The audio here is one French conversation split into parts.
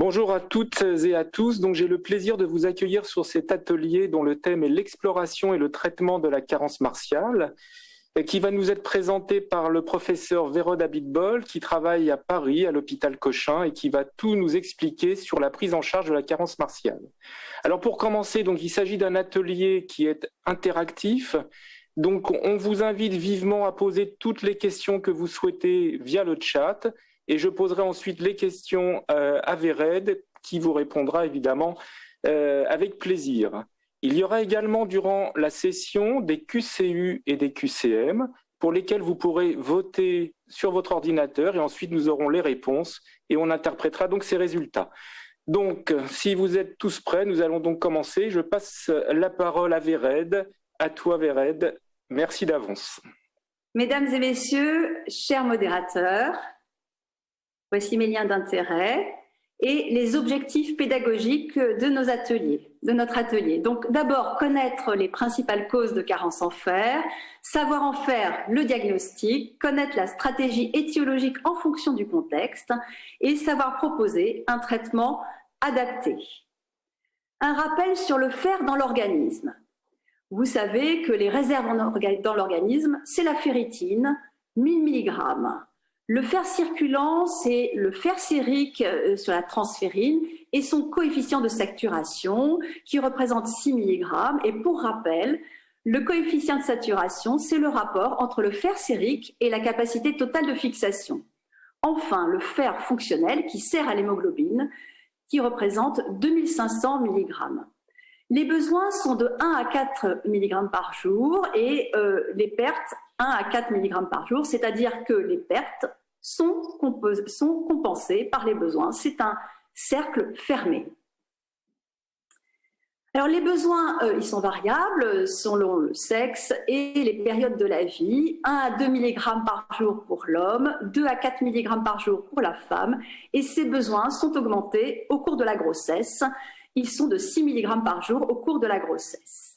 Bonjour à toutes et à tous. Donc, j'ai le plaisir de vous accueillir sur cet atelier dont le thème est l'exploration et le traitement de la carence martiale, et qui va nous être présenté par le professeur Vérode Abitbol, qui travaille à Paris, à l'hôpital Cochin, et qui va tout nous expliquer sur la prise en charge de la carence martiale. Alors, pour commencer, donc, il s'agit d'un atelier qui est interactif. Donc, on vous invite vivement à poser toutes les questions que vous souhaitez via le chat. Et je poserai ensuite les questions à Véred, qui vous répondra évidemment avec plaisir. Il y aura également durant la session des QCU et des QCM pour lesquels vous pourrez voter sur votre ordinateur et ensuite nous aurons les réponses et on interprétera donc ces résultats. Donc, si vous êtes tous prêts, nous allons donc commencer. Je passe la parole à Véred. À toi, Véred. Merci d'avance. Mesdames et messieurs, chers modérateurs, voici mes liens d'intérêt et les objectifs pédagogiques de notre atelier. Donc, d'abord, connaître les principales causes de carence en fer, savoir en faire le diagnostic, connaître la stratégie étiologique en fonction du contexte et savoir proposer un traitement adapté. Un rappel sur le fer dans l'organisme. Vous savez que les réserves dans l'organisme, c'est la ferritine, 1000 mg. Le fer circulant, c'est le fer sérique sur la transférine et son coefficient de saturation qui représente 6 mg. Et pour rappel, le coefficient de saturation, c'est le rapport entre le fer sérique et la capacité totale de fixation. Enfin, le fer fonctionnel qui sert à l'hémoglobine qui représente 2500 mg. Les besoins sont de 1 à 4 mg par jour et les pertes 1 à 4 mg par jour, c'est-à-dire que les pertes sont compensées par les besoins. C'est un cercle fermé. Alors les besoins, ils sont variables selon le sexe et les périodes de la vie. 1 à 2 mg par jour pour l'homme, 2 à 4 mg par jour pour la femme. Et ces besoins sont augmentés au cours de la grossesse. Ils sont de 6 mg par jour au cours de la grossesse.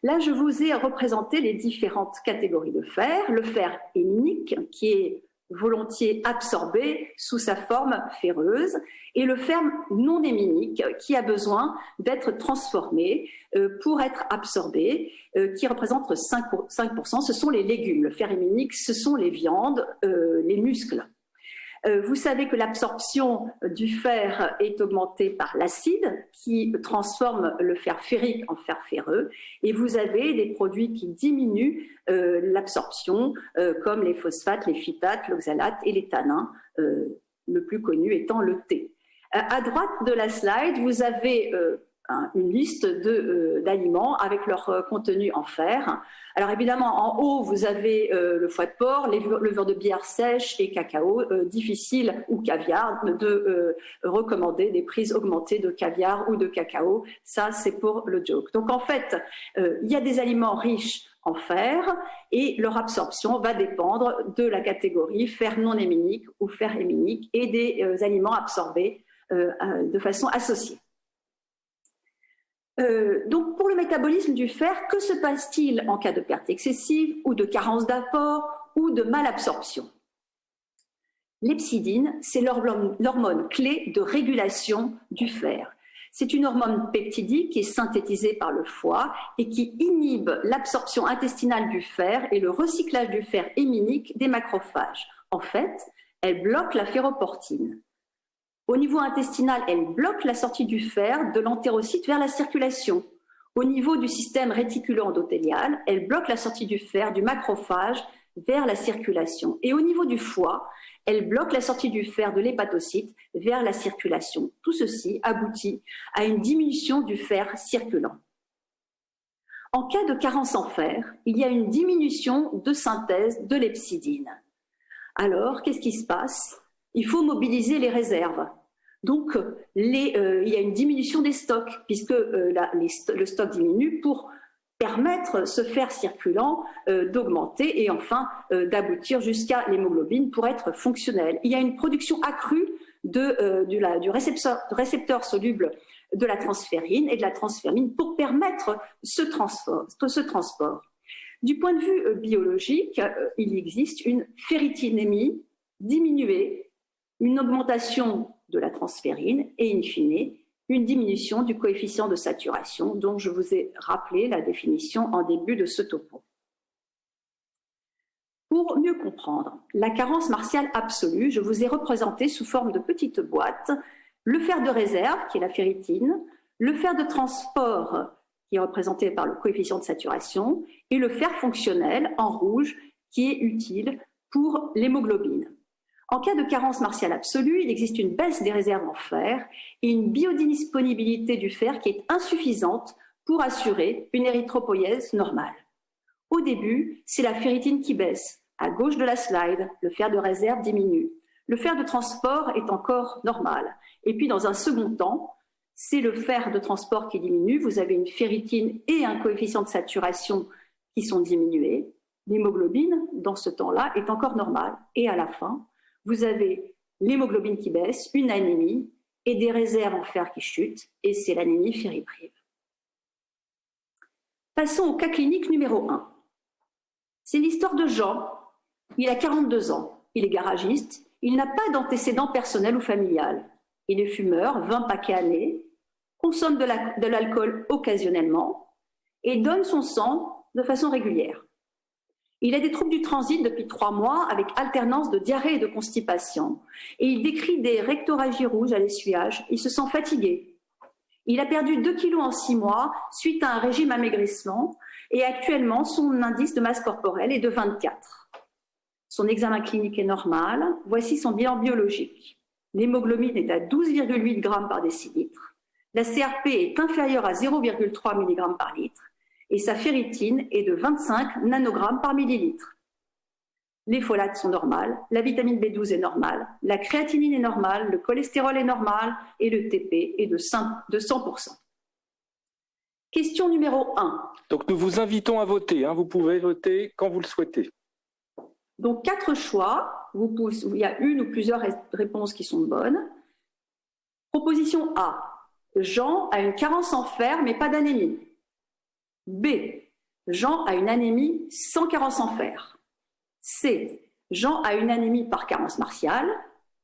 Là, je vous ai représenté les différentes catégories de fer. Le fer héminique, qui est volontiers absorbé sous sa forme ferreuse, et le fer non héminique, qui a besoin d'être transformé pour être absorbé, qui représente 5%. Ce sont les légumes. Le fer héminique, ce sont les viandes, les muscles. Vous savez que l'absorption du fer est augmentée par l'acide qui transforme le fer ferrique en fer ferreux et vous avez des produits qui diminuent l'absorption comme les phosphates, les phytates, l'oxalate et les tannins, le plus connu étant le thé. À droite de la slide, vous avez une liste d'aliments avec leur contenu en fer. Alors évidemment, en haut, vous avez le foie de porc, les levures de bière sèche et cacao, difficile ou caviar, de recommander des prises augmentées de caviar ou de cacao. Ça, c'est pour le joke. Donc en fait, il y a des aliments riches en fer et leur absorption va dépendre de la catégorie fer non héminique ou fer héminique et des aliments absorbés de façon associée. Donc pour le métabolisme du fer, que se passe-t-il en cas de perte excessive ou de carence d'apport ou de malabsorption? L'hepsidine, c'est l'hormone clé de régulation du fer. C'est une hormone peptidique qui est synthétisée par le foie et qui inhibe l'absorption intestinale du fer et le recyclage du fer héminique des macrophages. En fait, elle bloque la ferroportine. Au niveau intestinal, elle bloque la sortie du fer de l'entérocyte vers la circulation. Au niveau du système réticulo-endothélial, elle bloque la sortie du fer du macrophage vers la circulation. Et au niveau du foie, elle bloque la sortie du fer de l'hépatocyte vers la circulation. Tout ceci aboutit à une diminution du fer circulant. En cas de carence en fer, il y a une diminution de synthèse de l'hepsidine. Alors, qu'est-ce qui se passe ? Il faut mobiliser les réserves. Donc, il y a une diminution des stocks, puisque le stock diminue pour permettre ce fer circulant d'augmenter et enfin d'aboutir jusqu'à l'hémoglobine pour être fonctionnel. Il y a une production accrue du récepteur soluble de la transférine et de la transférmine pour permettre ce transport. Du point de vue biologique, il existe une ferritinémie diminuée, une augmentation de la transférine et in fine, une diminution du coefficient de saturation dont je vous ai rappelé la définition en début de ce topo. Pour mieux comprendre la carence martiale absolue, je vous ai représenté sous forme de petites boîtes le fer de réserve, qui est la ferritine, le fer de transport, qui est représenté par le coefficient de saturation, et le fer fonctionnel en rouge, qui est utile pour l'hémoglobine. En cas de carence martiale absolue, il existe une baisse des réserves en fer et une biodisponibilité du fer qui est insuffisante pour assurer une érythropoïèse normale. Au début, c'est la ferritine qui baisse. À gauche de la slide, le fer de réserve diminue. Le fer de transport est encore normal. Et puis, dans un second temps, c'est le fer de transport qui diminue. Vous avez une ferritine et un coefficient de saturation qui sont diminués. L'hémoglobine, dans ce temps-là, est encore normale. Et à la fin, vous avez l'hémoglobine qui baisse, une anémie et des réserves en fer qui chutent. Et c'est l'anémie fériprive. Passons au cas clinique numéro 1. C'est l'histoire de Jean. Il a 42 ans. Il est garagiste. Il n'a pas d'antécédent personnel ou familial. Il est fumeur, 20 paquets années, consomme de l'alcool occasionnellement et donne son sang de façon régulière. Il a des troubles du transit depuis 3 mois avec alternance de diarrhée et de constipation. Et il décrit des rectorragies rouges à l'essuyage. Il se sent fatigué. Il a perdu 2 kilos en 6 mois suite à un régime amaigrissement et actuellement son indice de masse corporelle est de 24. Son examen clinique est normal. Voici son bilan biologique. L'hémoglobine est à 12,8 g par décilitre. La CRP est inférieure à 0,3 mg par litre et sa ferritine est de 25 nanogrammes par millilitre. Les folates sont normales, la vitamine B12 est normale, la créatinine est normale, le cholestérol est normal et le TP est de 100%. Question numéro 1. Donc nous vous invitons à voter. Vous pouvez voter quand vous le souhaitez. Donc 4 choix. Il y a une ou plusieurs réponses qui sont bonnes. Proposition A. Jean a une carence en fer mais pas d'anémie. B. Jean a une anémie sans carence en fer. C. Jean a une anémie par carence martiale.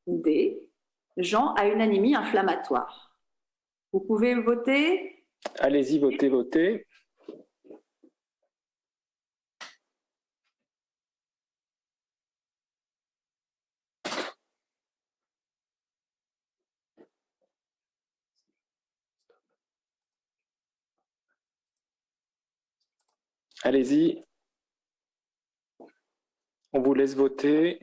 D. Jean a une anémie inflammatoire. Vous pouvez voter. Allez-y, votez, votez. Allez-y. On vous laisse voter.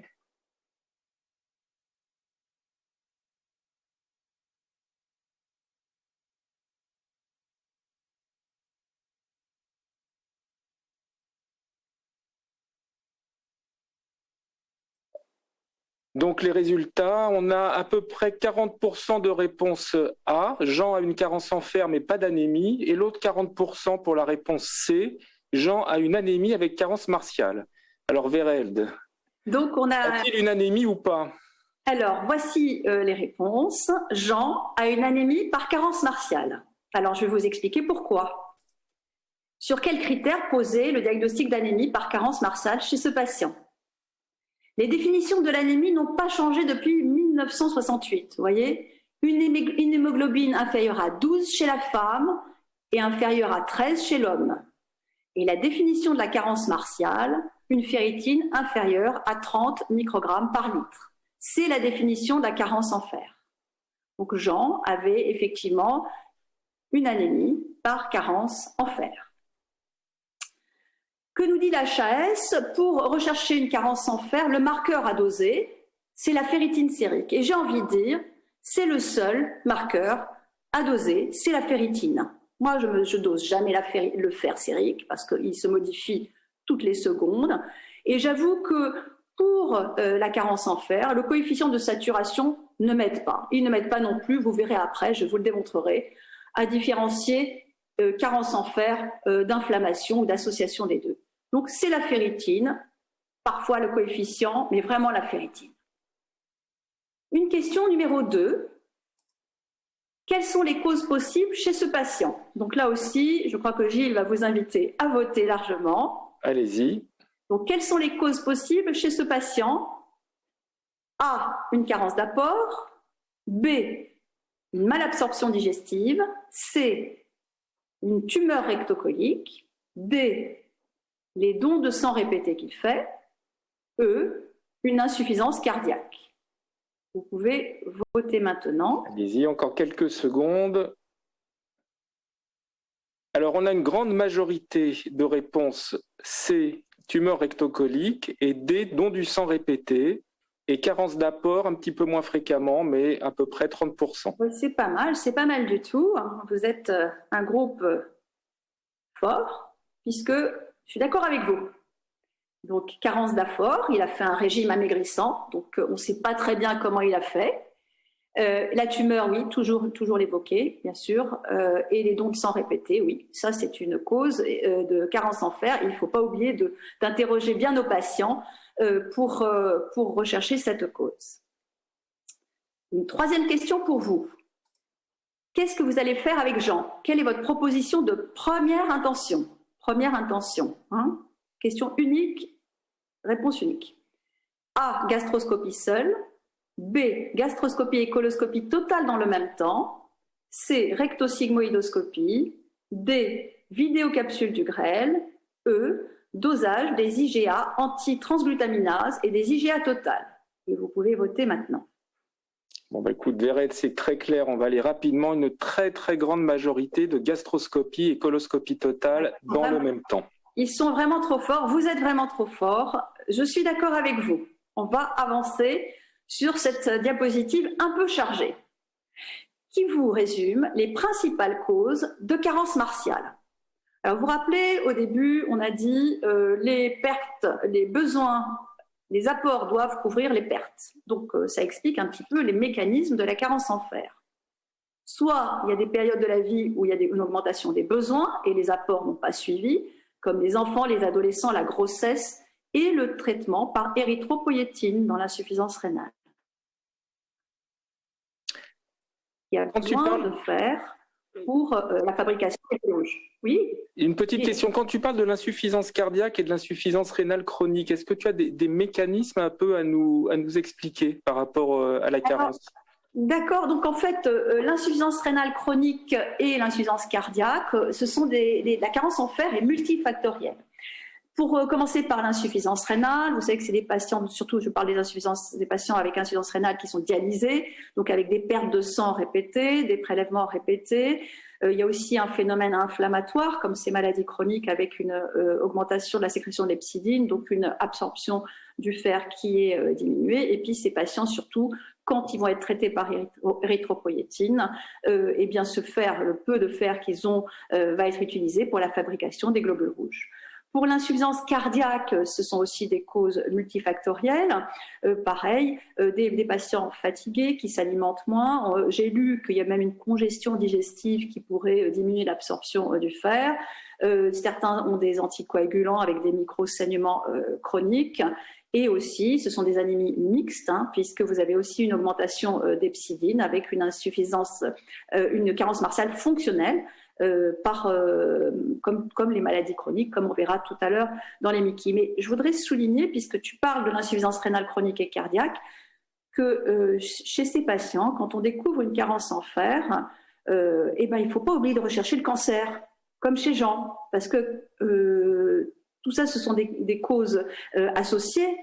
Donc les résultats, on a à peu près 40% de réponse A. Jean a une carence en fer mais pas d'anémie. Et l'autre 40% pour la réponse C. Jean a une anémie avec carence martiale. Alors Vérelde, a-t-il une anémie ou pas? Alors voici les réponses. Jean a une anémie par carence martiale. Alors je vais vous expliquer pourquoi. Sur quels critères poser le diagnostic d'anémie par carence martiale chez ce patient? Les définitions de l'anémie n'ont pas changé depuis 1968. Vous voyez, une hémoglobine inférieure à 12 chez la femme et inférieure à 13 chez l'homme. Et la définition de la carence martiale, une ferritine inférieure à 30 microgrammes par litre. C'est la définition de la carence en fer. Donc Jean avait effectivement une anémie par carence en fer. Que nous dit l'HAS? Pour rechercher une carence en fer, le marqueur à doser, c'est la ferritine sérique. Et j'ai envie de dire, c'est le seul marqueur à doser, c'est la ferritine. Moi, je ne dose jamais le fer sérique parce qu'il se modifie toutes les secondes. Et j'avoue que pour la carence en fer, le coefficient de saturation ne m'aide pas. Il ne m'aide pas non plus, vous verrez après, je vous le démontrerai, à différencier carence en fer d'inflammation ou d'association des deux. Donc c'est la ferritine, parfois le coefficient, mais vraiment la ferritine. Une question numéro 2. Quelles sont les causes possibles chez ce patient? Donc là aussi, je crois que Gilles va vous inviter à voter largement. Allez-y. Donc quelles sont les causes possibles chez ce patient? A. Une carence d'apport. B, une malabsorption digestive. C, une tumeur rectocolique. D, les dons de sang répétés qu'il fait. E, une insuffisance cardiaque. Vous pouvez voter maintenant. Allez-y, encore quelques secondes. Alors, on a une grande majorité de réponses C, tumeur rectocolique, et D, don du sang répété, et carence d'apport un petit peu moins fréquemment, mais à peu près 30%. C'est pas mal du tout. Vous êtes un groupe fort, puisque je suis d'accord avec vous. Donc, carence d'apport, il a fait un régime amaigrissant, donc on ne sait pas très bien comment il a fait. La tumeur, oui, toujours l'évoquer, bien sûr, et les dons de sang répétés, oui, ça c'est une cause de carence en fer. Il ne faut pas oublier d'interroger bien nos patients pour rechercher cette cause. Une troisième question pour vous. Qu'est-ce que vous allez faire avec Jean? Quelle est votre proposition de première intention? Première intention, hein? Question unique, réponse unique. A, gastroscopie seule. B, gastroscopie et coloscopie totale dans le même temps. C, rectosigmoïdoscopie. D, vidéocapsule du grêle. E, dosage des IgA anti-transglutaminase et des IgA totales. Et vous pouvez voter maintenant. Bon, écoute, Véred, c'est très clair. On va aller rapidement. Une très, très grande majorité de gastroscopie et coloscopie totale dans le même temps. Ils sont vraiment trop forts. Vous êtes vraiment trop forts. Je suis d'accord avec vous. On va avancer sur cette diapositive un peu chargée, qui vous résume les principales causes de carence martiale. Alors, vous vous rappelez, au début, on a dit les pertes, les besoins, les apports doivent couvrir les pertes. Donc, ça explique un petit peu les mécanismes de la carence en fer. Soit il y a des périodes de la vie où il y a une augmentation des besoins et les apports n'ont pas suivi, comme les enfants, les adolescents, la grossesse et le traitement par érythropoïétine dans l'insuffisance rénale. Il y a besoin de fer pour la fabrication des loges. Oui. Une petite question. Quand tu parles de l'insuffisance cardiaque et de l'insuffisance rénale chronique, est-ce que tu as des mécanismes un peu à nous expliquer par rapport à la carence? D'accord. Donc en fait, l'insuffisance rénale chronique et l'insuffisance cardiaque, ce sont la carence en fer est multifactorielle. Pour commencer par l'insuffisance rénale, vous savez que c'est des patients, surtout je parle des patients avec insuffisance rénale qui sont dialysés, donc avec des pertes de sang répétées, des prélèvements répétés. Il y a aussi un phénomène inflammatoire, comme ces maladies chroniques, avec une augmentation de la sécrétion de l'hepcidine, donc une absorption du fer qui est diminuée. Et puis ces patients, surtout, quand ils vont être traités par érythropoïétine, eh bien ce fer, le peu de fer qu'ils ont, va être utilisé pour la fabrication des globules rouges. Pour l'insuffisance cardiaque, ce sont aussi des causes multifactorielles. Pareil, des patients fatigués qui s'alimentent moins. J'ai lu qu'il y a même une congestion digestive qui pourrait diminuer l'absorption du fer. Certains ont des anticoagulants avec des micro-saignements chroniques. Et aussi, ce sont des anémies mixtes, hein, puisque vous avez aussi une augmentation d'hepcidine avec une insuffisance, une carence martiale fonctionnelle. Comme les maladies chroniques, comme on verra tout à l'heure dans les MICI. Mais je voudrais souligner, puisque tu parles de l'insuffisance rénale chronique et cardiaque, que chez ces patients, quand on découvre une carence en fer, il ne faut pas oublier de rechercher le cancer, comme chez Jean, parce que tout ça, ce sont des causes associées,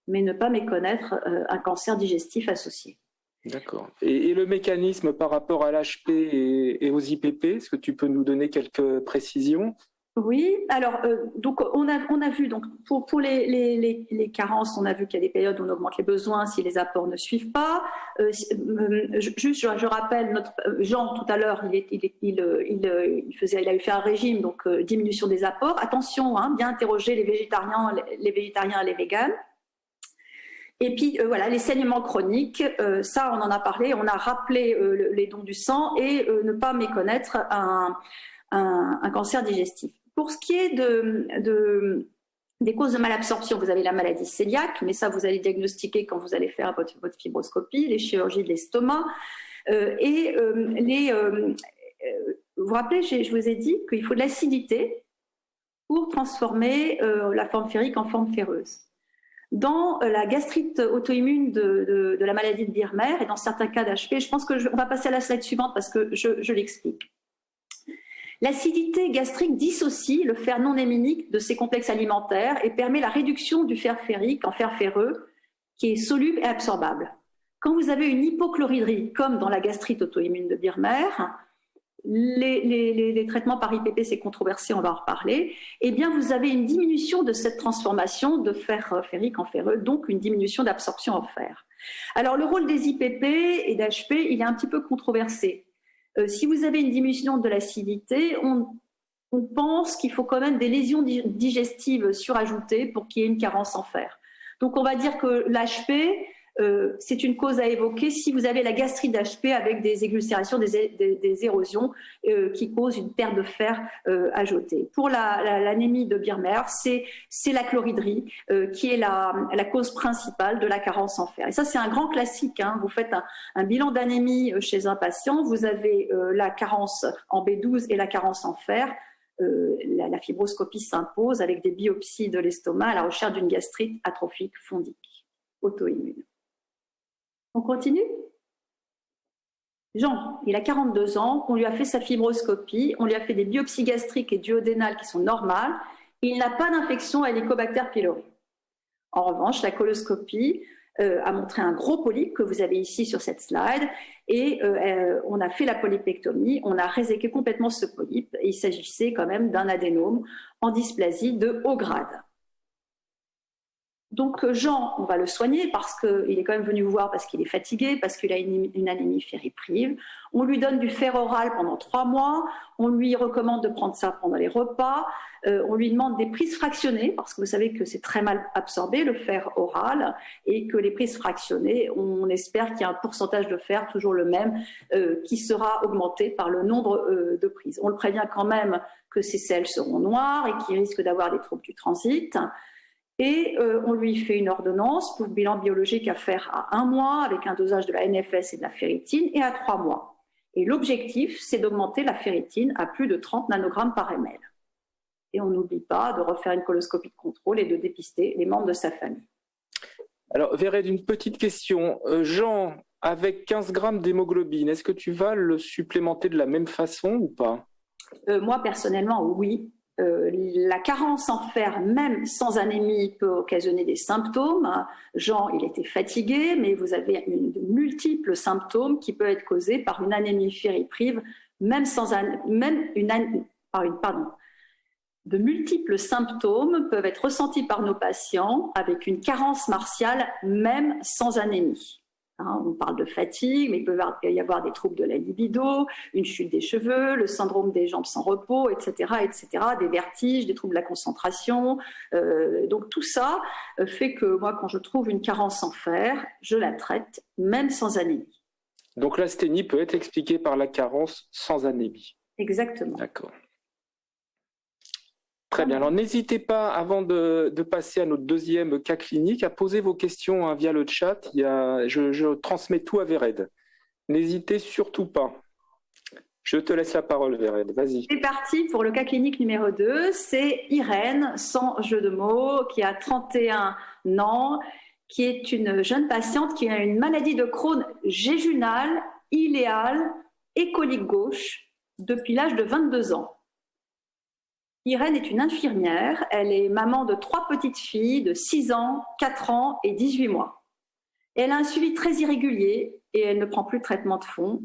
mais ne pas méconnaître un cancer digestif associé. D'accord. Et le mécanisme par rapport à l'HP et aux IPP, est-ce que tu peux nous donner quelques précisions? Oui, alors donc on a vu donc pour les carences, on a vu qu'il y a des périodes où on augmente les besoins si les apports ne suivent pas. Je rappelle notre Jean tout à l'heure, il avait fait un régime, donc diminution des apports. Attention, hein, bien interroger les végétariens et les véganes. Et puis voilà, les saignements chroniques, ça on en a parlé, on a rappelé les dons du sang et ne pas méconnaître un cancer digestif. Pour ce qui est des causes de malabsorption, vous avez la maladie cœliaque, mais ça vous allez diagnostiquer quand vous allez faire votre fibroscopie, les chirurgies de l'estomac. Vous vous rappelez, je vous ai dit qu'il faut de l'acidité pour transformer la forme ferrique en forme ferreuse. Dans la gastrite auto-immune de la maladie de Birmer et dans certains cas d'HP, je pense qu'on va passer à la slide suivante parce que je l'explique. L'acidité gastrique dissocie le fer non héminique de ses complexes alimentaires et permet la réduction du fer ferrique en fer ferreux qui est soluble et absorbable. Quand vous avez une hypochloridrie, comme dans la gastrite auto-immune de Birmer, les traitements par IPP, c'est controversé, on va en reparler, eh bien vous avez une diminution de cette transformation de fer ferrique en ferreux, donc une diminution d'absorption en fer. Alors le rôle des IPP et d'HP, il est un petit peu controversé. Si vous avez une diminution de l'acidité, on pense qu'il faut quand même des lésions digestives surajoutées pour qu'il y ait une carence en fer. Donc on va dire que l'HP, c'est une cause à évoquer si vous avez la gastrite d'HP avec des ulcérations, des érosions qui causent une perte de fer ajoutée. Pour l'anémie de Birmer, c'est la chloridrie qui est la cause principale de la carence en fer. Et ça, c'est un grand classique. Hein. Vous faites un bilan d'anémie chez un patient, vous avez la carence en B12 et la carence en fer. La fibroscopie s'impose avec des biopsies de l'estomac à la recherche d'une gastrite atrophique fondique auto-immune. On continue? Jean, il a 42 ans, on lui a fait sa fibroscopie, on lui a fait des biopsies gastriques et duodénales qui sont normales, et il n'a pas d'infection à Helicobacter pylori. En revanche, la coloscopie a montré un gros polype que vous avez ici sur cette slide, et on a fait la polypectomie, on a réséqué complètement ce polype, et il s'agissait quand même d'un adénome en dysplasie de haut grade. Donc Jean, on va le soigner parce qu'il est quand même venu vous voir parce qu'il est fatigué, parce qu'il a une anémie ferriprive. On lui donne du fer oral pendant 3 mois. On lui recommande de prendre ça pendant les repas. On lui demande des prises fractionnées parce que vous savez que c'est très mal absorbé le fer oral et que les prises fractionnées, on espère qu'il y a un pourcentage de fer toujours le même qui sera augmenté par le nombre de prises. On le prévient quand même que ces selles seront noires et qu'il risque d'avoir des troubles du transit. Et on lui fait une ordonnance pour le bilan biologique à faire à 1 mois avec un dosage de la NFS et de la ferritine et à 3 mois. Et l'objectif, c'est d'augmenter la ferritine à plus de 30 nanogrammes par ml. Et on n'oublie pas de refaire une coloscopie de contrôle et de dépister les membres de sa famille. Alors, Véred, une petite question. Jean, avec 15 grammes d'hémoglobine, est-ce que tu vas le supplémenter de la même façon ou pas? Moi, personnellement, oui. La carence en fer, même sans anémie, peut occasionner des symptômes. Jean, il était fatigué, mais vous avez de multiples symptômes qui peuvent être causés par une anémie ferriprive, De multiples symptômes peuvent être ressentis par nos patients avec une carence martiale, même sans anémie. On parle de fatigue, mais il peut y avoir des troubles de la libido, une chute des cheveux, le syndrome des jambes sans repos, etc., des vertiges, des troubles de la concentration. Donc tout ça fait que moi, quand je trouve une carence en fer, je la traite, même sans anémie. Donc l'asthénie peut être expliquée par la carence sans anémie. Exactement. D'accord. Très bien. Alors, n'hésitez pas, avant de passer à notre deuxième cas clinique, à poser vos questions via le chat. Je transmets tout à Véred. N'hésitez surtout pas. Je te laisse la parole, Véred. Vas-y. C'est parti pour le cas clinique numéro 2. C'est Irène, sans jeu de mots, qui a 31 ans, qui est une jeune patiente qui a une maladie de Crohn jéjunale, iléale et colique gauche depuis l'âge de 22 ans. Irène est une infirmière, elle est maman de 3 petites filles de 6 ans, 4 ans et 18 mois. Elle a un suivi très irrégulier et elle ne prend plus de traitement de fond.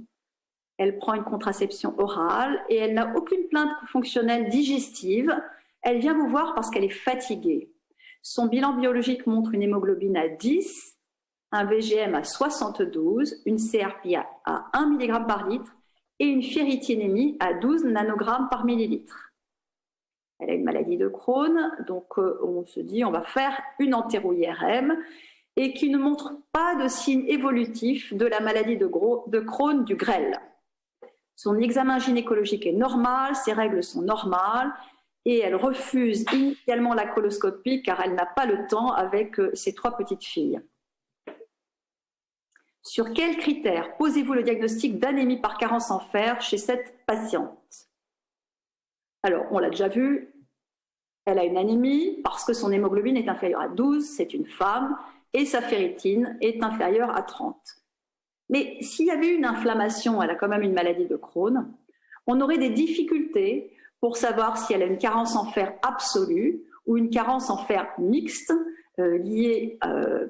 Elle prend une contraception orale et elle n'a aucune plainte fonctionnelle digestive. Elle vient vous voir parce qu'elle est fatiguée. Son bilan biologique montre une hémoglobine à 10, un VGM à 72, une CRP à 1 mg par litre et une ferritinémie à 12 nanogrammes par millilitre. Elle a une maladie de Crohn, donc on se dit on va faire une entéro-IRM et qui ne montre pas de signes évolutifs de la maladie de Crohn du grêle. Son examen gynécologique est normal, ses règles sont normales et elle refuse initialement la coloscopie car elle n'a pas le temps avec ses 3 petites filles. Sur quels critères posez-vous le diagnostic d'anémie par carence en fer chez cette patiente? Alors, on l'a déjà vu, Elle a une anémie parce que son hémoglobine est inférieure à 12, c'est une femme, et sa ferritine est inférieure à 30. Mais s'il y avait une inflammation, elle a quand même une maladie de Crohn, on aurait des difficultés pour savoir si elle a une carence en fer absolue ou une carence en fer mixte liée à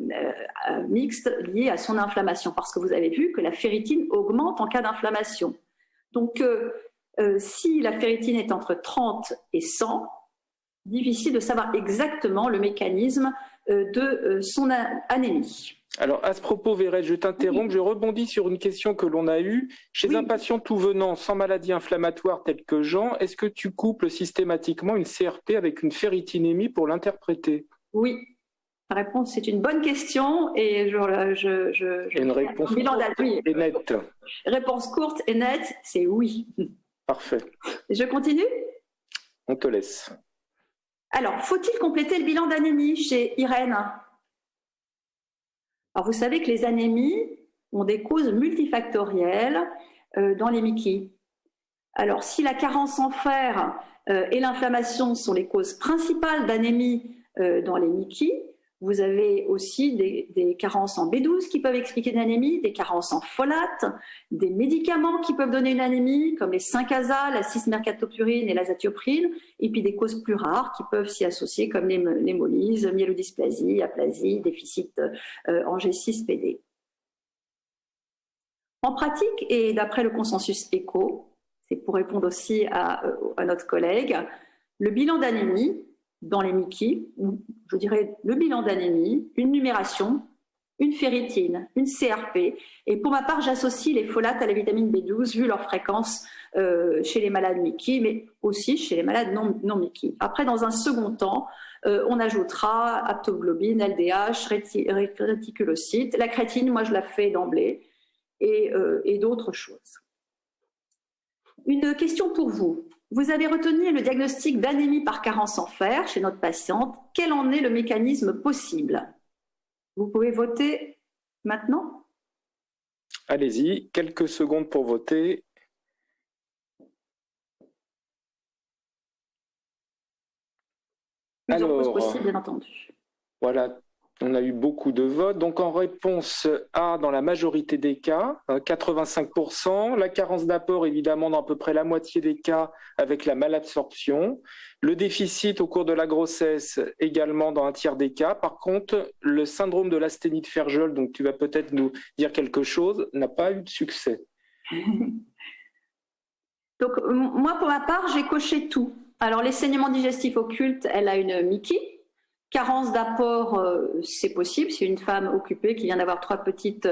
son inflammation. Parce que vous avez vu que la ferritine augmente en cas d'inflammation. Donc, si la ferritine est entre 30 et 100, difficile de savoir exactement le mécanisme de son anémie. Alors, à ce propos, Vérette, je t'interromps, je rebondis sur une question que l'on a eue. Chez un patient tout venant sans maladie inflammatoire telle que Jean, est-ce que tu couples systématiquement une CRP avec une ferritinémie pour l'interpréter? Oui. La réponse, c'est une bonne question et une réponse courte et nette. Réponse courte et nette, c'est oui. Parfait. Je continue? On te laisse. Alors, faut-il compléter le bilan d'anémie chez Irène? Alors, vous savez que les anémies ont des causes multifactorielles dans les MICI. Alors, si la carence en fer et l'inflammation sont les causes principales d'anémie dans les MICI, vous avez aussi des carences en B12 qui peuvent expliquer une anémie, des carences en folate, des médicaments qui peuvent donner une anémie, comme les 5-ASA, la 6-mercaptopurine et l'azatioprine, et puis des causes plus rares qui peuvent s'y associer, comme l'hémolyse, myélodysplasie, aplasie, déficit en G6-PD. En pratique, et d'après le consensus ECHO, c'est pour répondre aussi à notre collègue, le bilan d'anémie dans les MICI, je dirais le bilan d'anémie, une numération, une ferritine, une CRP. Et pour ma part, j'associe les folates à la vitamine B12, vu leur fréquence chez les malades MICI, mais aussi chez les malades non MICI. Après, dans un second temps, on ajoutera aptoglobine, LDH, réticulocytes. La créatine, moi, je la fais d'emblée, et d'autres choses. Une question pour vous. Vous avez retenu le diagnostic d'anémie par carence en fer chez notre patiente. Quel en est le mécanisme possible? Vous pouvez voter maintenant? Allez-y, quelques secondes pour voter. Plusieurs causes possibles, bien entendu. Voilà. On a eu beaucoup de votes. Donc, en réponse A, dans la majorité des cas, 85%. La carence d'apport, évidemment, dans à peu près la moitié des cas avec la malabsorption. Le déficit au cours de la grossesse, également dans un tiers des cas. Par contre, le syndrome de l'asthénie de Ferjol, donc tu vas peut-être nous dire quelque chose, n'a pas eu de succès. Donc, moi, pour ma part, j'ai coché tout. Alors, les saignements digestifs occultes, elle a une MICI. Carence d'apport, c'est possible, c'est une femme occupée qui vient d'avoir 3 petites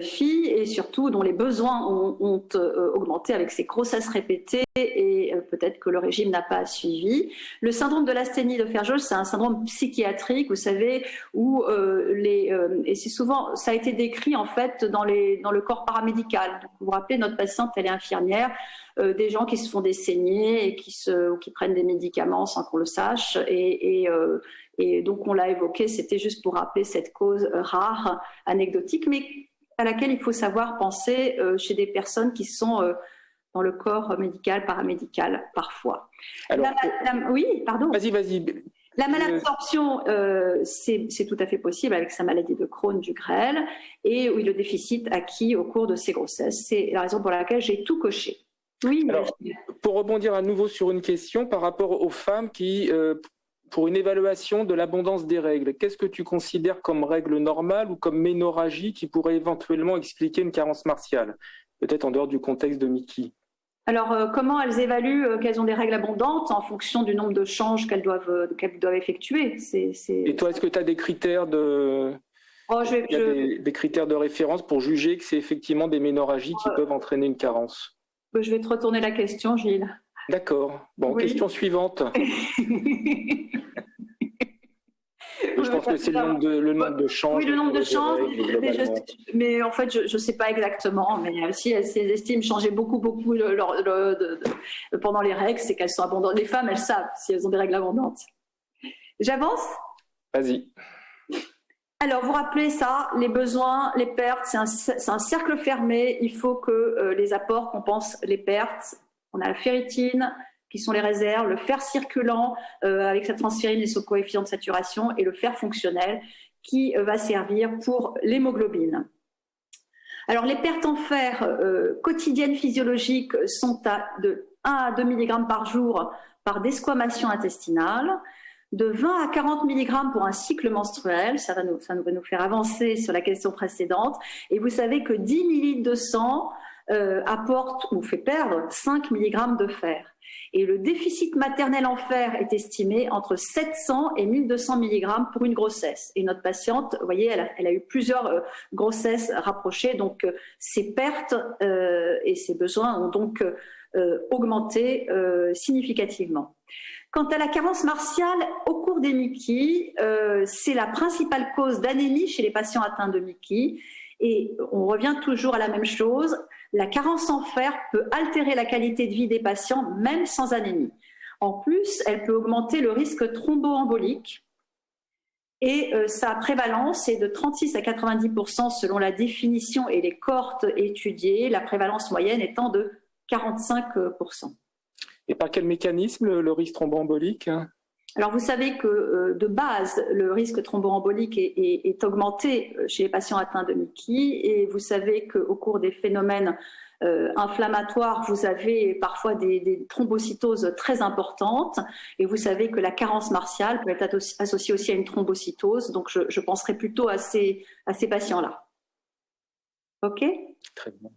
filles et surtout dont les besoins ont augmenté avec ses grossesses répétées et peut-être que le régime n'a pas suivi. Le syndrome de l'asthénie de Ferjol, c'est un syndrome psychiatrique, vous savez, où et c'est souvent, ça a été décrit en fait dans le corps paramédical. Donc, vous vous rappelez, notre patiente, elle est infirmière, des gens qui se font des saignées et qui prennent des médicaments sans qu'on le sache et donc, on l'a évoqué, c'était juste pour rappeler cette cause rare, anecdotique, mais à laquelle il faut savoir penser chez des personnes qui sont dans le corps médical, paramédical, parfois. Alors, oui, pardon. Vas-y. La malabsorption, c'est tout à fait possible avec sa maladie de Crohn du grêle et oui, le déficit acquis au cours de ses grossesses. C'est la raison pour laquelle j'ai tout coché. Oui. Alors, pour rebondir à nouveau sur une question par rapport aux femmes qui... pour une évaluation de l'abondance des règles, qu'est-ce que tu considères comme règle normale ou comme ménorragie qui pourrait éventuellement expliquer une carence martiale, peut-être en dehors du contexte de MICI? Alors, comment elles évaluent qu'elles ont des règles abondantes en fonction du nombre de changes qu'elles doivent effectuer? Et toi, est-ce que tu as des critères des critères de référence pour juger que c'est effectivement des ménorragies qui peuvent entraîner une carence? Je vais te retourner la question, Gilles. D'accord. Bon, oui. Question suivante. Je pense que c'est le nombre de changes. Oui, le nombre de changes. Mais en fait, je ne sais pas exactement. Mais si elles estiment changer beaucoup pendant les règles, c'est qu'elles sont abondantes. Les femmes, elles savent si elles ont des règles abondantes. J'avance? Vas-y. Alors, vous rappelez ça, les besoins, les pertes, c'est un cercle fermé. Il faut que les apports compensent les pertes. On a la ferritine, qui sont les réserves, le fer circulant avec sa transférine et son coefficient de saturation, et le fer fonctionnel qui va servir pour l'hémoglobine. Alors les pertes en fer quotidiennes physiologiques sont de 1 à 2 mg par jour par desquamation intestinale, de 20 à 40 mg pour un cycle menstruel, ça va nous faire avancer sur la question précédente, et vous savez que 10 ml de sang apporte ou fait perdre 5 mg de fer. Et le déficit maternel en fer est estimé entre 700 et 1200 mg pour une grossesse. Et notre patiente, vous voyez, elle a eu plusieurs grossesses rapprochées, donc ses pertes et ses besoins ont donc augmenté significativement. Quant à la carence martiale au cours des MICI, c'est la principale cause d'anémie chez les patients atteints de MICI. Et on revient toujours à la même chose, la carence en fer peut altérer la qualité de vie des patients, même sans anémie. En plus, elle peut augmenter le risque thromboembolique et sa prévalence est de 36 à 90% selon la définition et les cohortes étudiées, la prévalence moyenne étant de 45%. Et par quel mécanisme le risque thromboembolique? Alors vous savez que de base, le risque thromboembolique est augmenté chez les patients atteints de MICI, et vous savez qu'au cours des phénomènes inflammatoires, vous avez parfois des thrombocytoses très importantes, et vous savez que la carence martiale peut être associée aussi à une thrombocytose, donc je penserai plutôt à ces patients-là. OK? Très bien.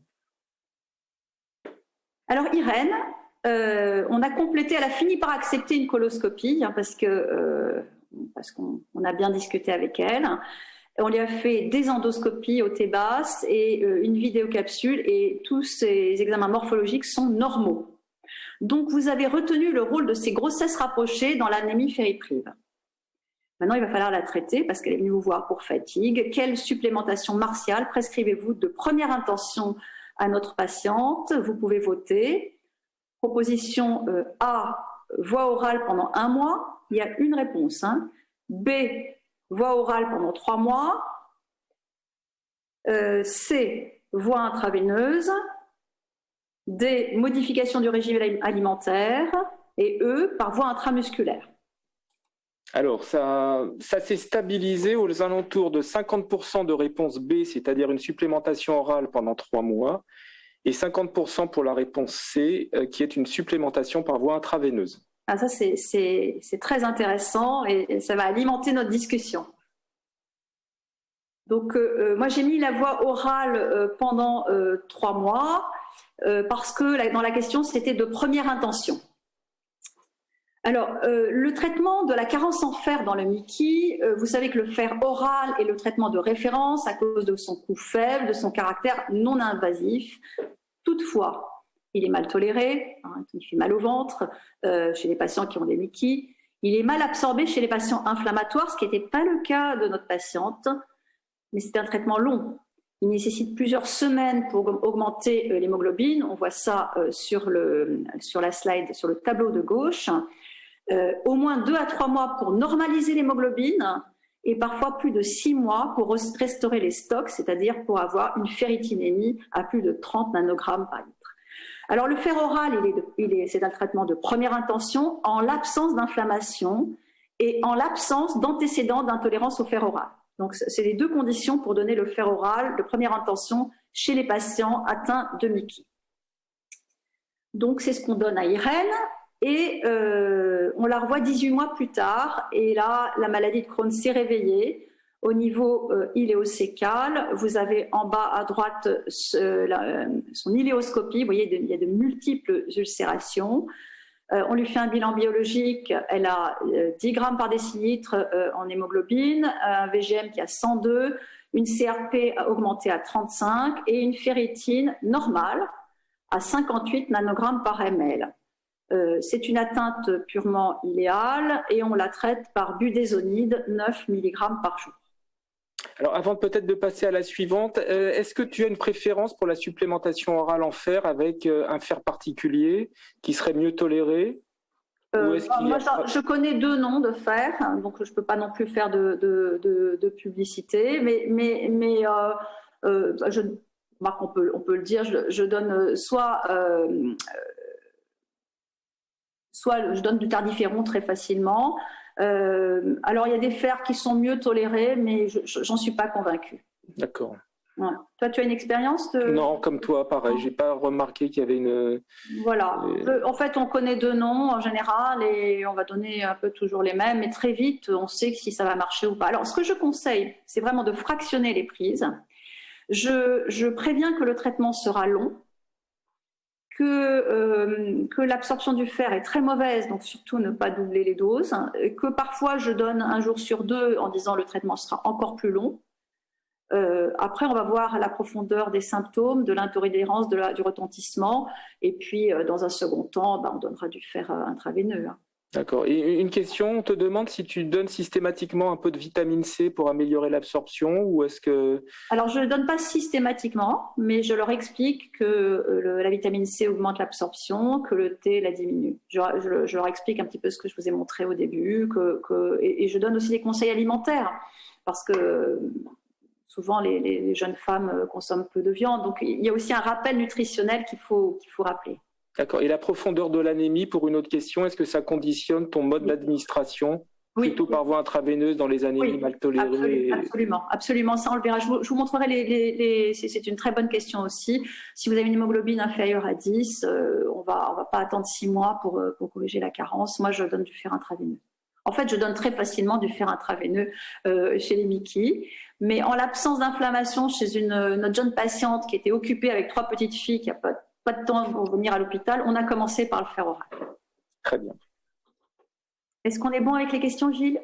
Alors Irène, on a complété, elle a fini par accepter une coloscopie parce qu'on a bien discuté avec elle. On lui a fait des endoscopies au T basse et une vidéocapsule, et tous ces examens morphologiques sont normaux. Donc vous avez retenu le rôle de ces grossesses rapprochées dans l'anémie fériprive. Maintenant, il va falloir la traiter parce qu'elle est venue vous voir pour fatigue. Quelle supplémentation martiale prescrivez-vous de première intention à notre patiente? Vous pouvez voter. Proposition A, voie orale pendant 1 mois, il y a une réponse. B, voie orale pendant 3 mois. C, voie intraveineuse. D, modification du régime alimentaire. Et E, par voie intramusculaire. Alors, ça s'est stabilisé aux alentours de 50% de réponse B, c'est-à-dire une supplémentation orale pendant 3 mois. Et 50% pour la réponse C, qui est une supplémentation par voie intraveineuse. Ah, ça, c'est très intéressant et ça va alimenter notre discussion. Donc, moi, j'ai mis la voie orale pendant 3 mois parce que dans la question, c'était de première intention. Alors, le traitement de la carence en fer dans le MICI, vous savez que le fer oral est le traitement de référence à cause de son coût faible, de son caractère non invasif. Toutefois, il est mal toléré, il fait mal au ventre chez les patients qui ont des MICI. Il est mal absorbé chez les patients inflammatoires, ce qui n'était pas le cas de notre patiente, mais c'est un traitement long. Il nécessite plusieurs semaines pour augmenter l'hémoglobine. On voit ça sur la slide, sur le tableau de gauche. Au moins 2 à 3 mois pour normaliser l'hémoglobine et parfois plus de 6 mois pour restaurer les stocks, c'est-à-dire pour avoir une ferritinémie à plus de 30 nanogrammes par litre. Alors le fer oral, c'est un traitement de première intention en l'absence d'inflammation et en l'absence d'antécédents d'intolérance au fer oral. Donc c'est les 2 conditions pour donner le fer oral de première intention chez les patients atteints de MICI. Donc c'est ce qu'on donne à Irène. Et on la revoit 18 mois plus tard, et là, la maladie de Crohn s'est réveillée au niveau iléocécal. Vous avez en bas à droite son iléoscopie. Vous voyez, il y a de multiples ulcérations. On lui fait un bilan biologique. Elle a 10 grammes par décilitre en hémoglobine, un VGM qui a 102, une CRP augmentée à 35 et une ferritine normale à 58 nanogrammes par ml. C'est une atteinte purement iléale et on la traite par budesonide 9 mg par jour. Alors avant peut-être de passer à la suivante, est-ce que tu as une préférence pour la supplémentation orale en fer avec un fer particulier qui serait mieux toléré? Je connais 2 noms de fer, donc je ne peux pas non plus faire de publicité, mais on peut le dire, je donne soit soit je donne du tardiféron très facilement. Alors, il y a des fers qui sont mieux tolérés, mais j'en suis pas convaincue. D'accord. Ouais. Toi, tu as une expérience de... Non, comme toi, pareil. J'ai pas remarqué qu'il y avait une... Voilà. En fait, on connaît 2 noms en général et on va donner un peu toujours les mêmes, mais très vite, on sait si ça va marcher ou pas. Alors, ce que je conseille, c'est vraiment de fractionner les prises. Je préviens que le traitement sera long, que l'absorption du fer est très mauvaise, donc surtout ne pas doubler les doses, que parfois je donne 1 jour sur 2 en disant le traitement sera encore plus long. Après, on va voir la profondeur des symptômes, de l'intolérance, du retentissement, et puis dans un second temps, on donnera du fer intraveineux. D'accord. Et une question, on te demande si tu donnes systématiquement un peu de vitamine C pour améliorer l'absorption ou est-ce que... Alors, je ne le donne pas systématiquement, mais je leur explique que la vitamine C augmente l'absorption, que le thé la diminue. Je leur explique un petit peu ce que je vous ai montré au début, et je donne aussi des conseils alimentaires, parce que souvent les jeunes femmes consomment peu de viande. Donc, il y a aussi un rappel nutritionnel qu'il faut rappeler. D'accord. Et la profondeur de l'anémie, pour une autre question, est-ce que ça conditionne ton mode d'administration plutôt par voie intraveineuse dans les anémies mal tolérées? Absolument. Ça, on le verra. Je vous montrerai c'est une très bonne question aussi. Si vous avez une hémoglobine inférieure à 10, on va pas attendre 6 mois pour corriger la carence. Moi, je donne du fer intraveineux. En fait, je donne très facilement du fer intraveineux chez les Mickey. Mais en l'absence d'inflammation chez notre jeune patiente qui était occupée avec 3 petites filles, qui n'a pas de temps pour venir à l'hôpital, on a commencé par le fer oral. Très bien. Est-ce qu'on est bon avec les questions, Gilles?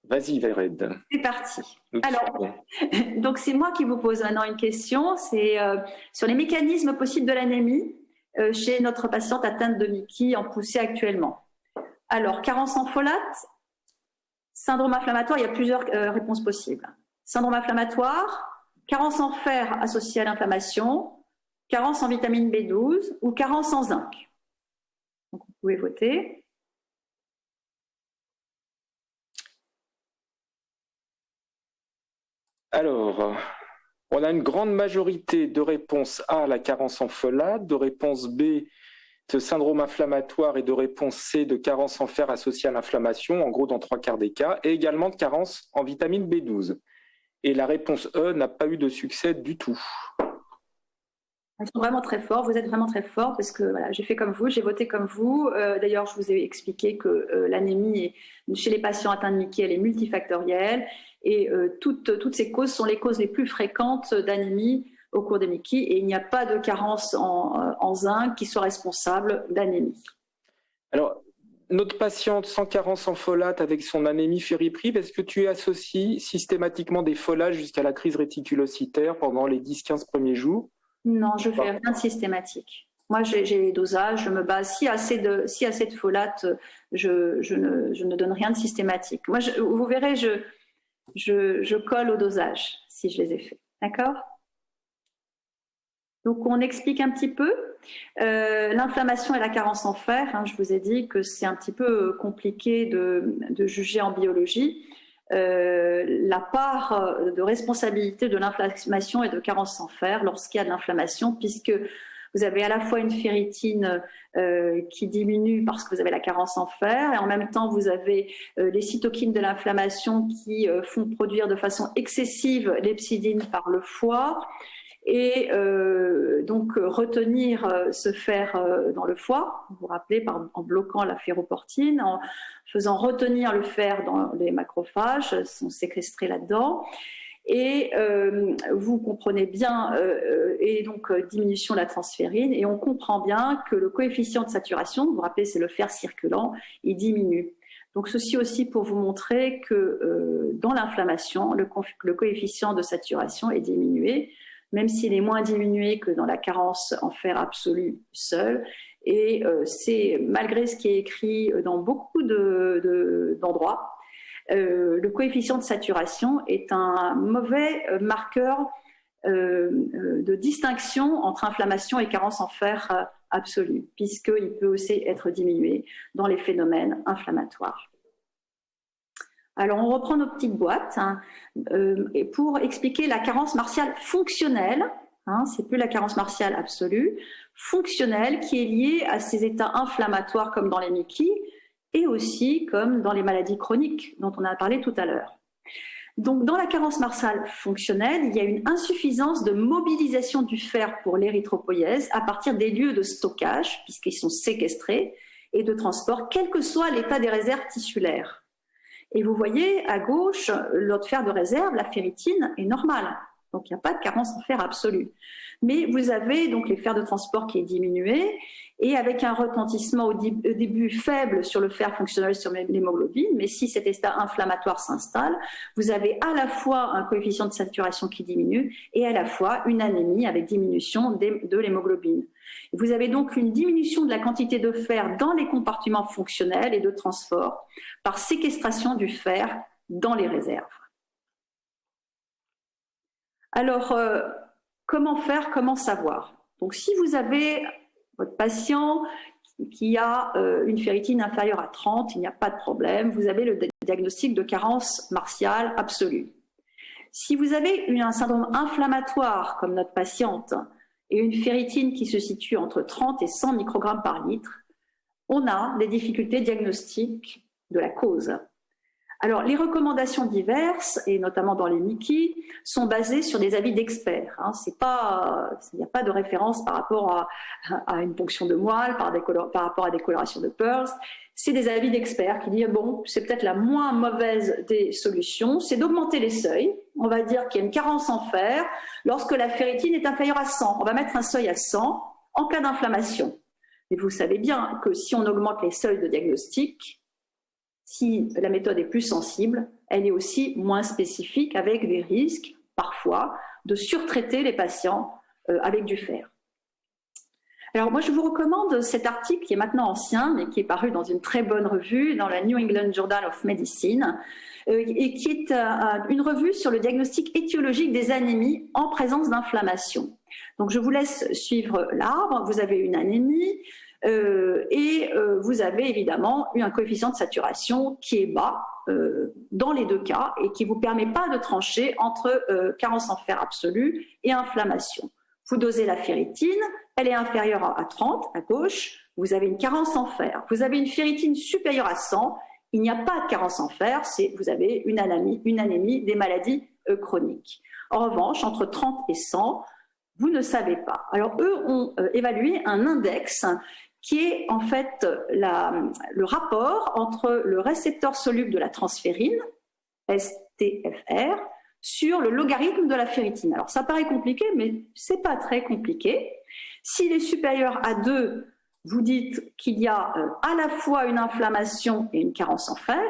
Vas-y, Vered. C'est parti. Alors, donc c'est moi qui vous pose maintenant une question. C'est sur les mécanismes possibles de l'anémie chez notre patiente atteinte de Mickey en poussée actuellement. Alors, carence en folate, syndrome inflammatoire, il y a plusieurs réponses possibles. Syndrome inflammatoire, carence en fer associée à l'inflammation, carence en vitamine B12 ou carence en zinc. Donc, vous pouvez voter. Alors, on a une grande majorité de réponses A, la carence en folate, de réponse B, ce syndrome inflammatoire et de réponse C, de carence en fer associée à l'inflammation, en gros dans 3/4 des cas, et également de carence en vitamine B12. Et la réponse E n'a pas eu de succès du tout. Ils sont vraiment très forts, vous êtes vraiment très forts parce que voilà, j'ai fait comme vous, j'ai voté comme vous. D'ailleurs, je vous ai expliqué que l'anémie chez les patients atteints de Mickey, elle est multifactorielle et toutes ces causes sont les causes les plus fréquentes d'anémie au cours des Mickey et il n'y a pas de carence en zinc qui soit responsable d'anémie. Alors, notre patiente sans carence en folate avec son anémie ferriprive, est-ce que tu associes systématiquement des folates jusqu'à la crise réticulocytaire pendant les 10-15 premiers jours? Non, je fais rien de systématique. Moi, j'ai les dosages, je me base. Si assez de folate, je ne donne rien de systématique. Moi, vous verrez, je colle au dosage si je les ai faits. D'accord? Donc, on explique un petit peu l'inflammation et la carence en fer. Hein, je vous ai dit que c'est un petit peu compliqué de juger en biologie. La part de responsabilité de l'inflammation et de carence en fer lorsqu'il y a de l'inflammation, puisque vous avez à la fois une ferritine qui diminue parce que vous avez la carence en fer, et en même temps vous avez les cytokines de l'inflammation qui font produire de façon excessive l'hepcidine par le foie, et donc retenir ce fer dans le foie, vous vous rappelez, en bloquant la ferroportine, en faisant retenir le fer dans les macrophages, sont séquestrés là-dedans. Et vous comprenez bien, et donc diminution de la transférine, et on comprend bien que le coefficient de saturation, vous vous rappelez, c'est le fer circulant, il diminue. Donc ceci aussi pour vous montrer que dans l'inflammation, le coefficient de saturation est diminué, même s'il est moins diminué que dans la carence en fer absolue seule. Et c'est malgré ce qui est écrit dans beaucoup d'endroits, le coefficient de saturation est un mauvais marqueur de distinction entre inflammation et carence en fer absolue, puisqu'il peut aussi être diminué dans les phénomènes inflammatoires. Alors, on reprend nos petites boîtes et pour expliquer la carence martiale fonctionnelle. c'est plus la carence martiale absolue, fonctionnelle, qui est liée à ces états inflammatoires comme dans les MICI et aussi comme dans les maladies chroniques dont on a parlé tout à l'heure. Donc, dans la carence martiale fonctionnelle, il y a une insuffisance de mobilisation du fer pour l'érythropoïèse à partir des lieux de stockage, puisqu'ils sont séquestrés, et de transport, quel que soit l'état des réserves tissulaires. Et vous voyez, à gauche, l'autre fer de réserve, la ferritine, est normale. Donc, il n'y a pas de carence en fer absolue. Mais vous avez donc les fers de transport qui est diminué, et avec un retentissement au début faible sur le fer fonctionnel sur l'hémoglobine, mais si cet état inflammatoire s'installe, vous avez à la fois un coefficient de saturation qui diminue et à la fois une anémie avec diminution de l'hémoglobine. Vous avez donc une diminution de la quantité de fer dans les compartiments fonctionnels et de transport par séquestration du fer dans les réserves. Alors, comment faire, comment savoir? Donc, si vous avez votre patient qui a une ferritine inférieure à 30, il n'y a pas de problème, vous avez le diagnostic de carence martiale absolue. Si vous avez un syndrome inflammatoire comme notre patiente et une ferritine qui se situe entre 30 et 100 microgrammes par litre, on a des difficultés diagnostiques de la cause. Alors, les recommandations diverses, et notamment dans les MICI, sont basées sur des avis d'experts. Il n'y a pas de référence par rapport à une ponction de moelle, par rapport à des colorations de Pearls. C'est des avis d'experts qui disent, bon, c'est peut-être la moins mauvaise des solutions, c'est d'augmenter les seuils. On va dire qu'il y a une carence en fer lorsque la ferritine est inférieure à 100. On va mettre un seuil à 100 en cas d'inflammation. Mais vous savez bien que si on augmente les seuils de diagnostic, si la méthode est plus sensible, elle est aussi moins spécifique avec des risques, parfois, de surtraiter les patients avec du fer. Alors moi, je vous recommande cet article qui est maintenant ancien, mais qui est paru dans une très bonne revue, dans la New England Journal of Medicine, et qui est une revue sur le diagnostic étiologique des anémies en présence d'inflammation. Donc je vous laisse suivre l'arbre. Vous avez une anémie, et vous avez évidemment un coefficient de saturation qui est bas dans les deux cas et qui ne vous permet pas de trancher entre carence en fer absolue et inflammation. Vous dosez la ferritine, elle est inférieure à 30 à gauche, vous avez une carence en fer. Vous avez une ferritine supérieure à 100, il n'y a pas de carence en fer, vous avez une anémie des maladies chroniques. En revanche, entre 30 et 100, vous ne savez pas. Alors eux ont évalué un index qui est en fait le rapport entre le récepteur soluble de la transférine, STFR, sur le logarithme de la ferritine. Alors ça paraît compliqué, mais ce n'est pas très compliqué. S'il est supérieur à 2, vous dites qu'il y a à la fois une inflammation et une carence en fer,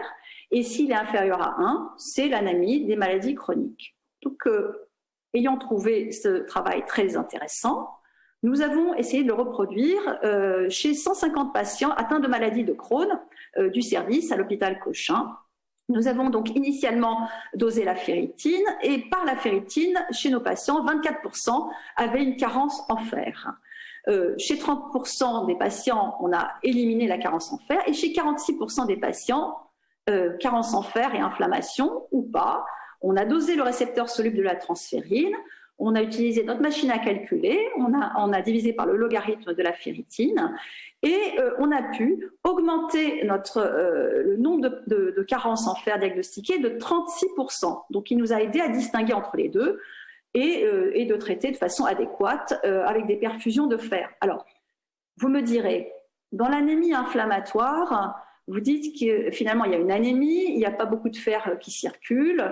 et s'il est inférieur à 1, c'est l'anémie des maladies chroniques. Donc, ayant trouvé ce travail très intéressant, nous avons essayé de le reproduire chez 150 patients atteints de maladie de Crohn du service à l'hôpital Cochin. Nous avons donc initialement dosé la ferritine et par la ferritine, chez nos patients, 24% avaient une carence en fer. Chez 30% des patients, on a éliminé la carence en fer et chez 46% des patients, carence en fer et inflammation ou pas, on a dosé le récepteur soluble de la transférine, on a utilisé notre machine à calculer, on a divisé par le logarithme de la ferritine et on a pu augmenter le nombre de carences en fer diagnostiquées de 36%. Donc, il nous a aidé à distinguer entre les deux et de traiter de façon adéquate avec des perfusions de fer. Alors, vous me direz, dans l'anémie inflammatoire, vous dites que finalement, il y a une anémie, il n'y a pas beaucoup de fer qui circule,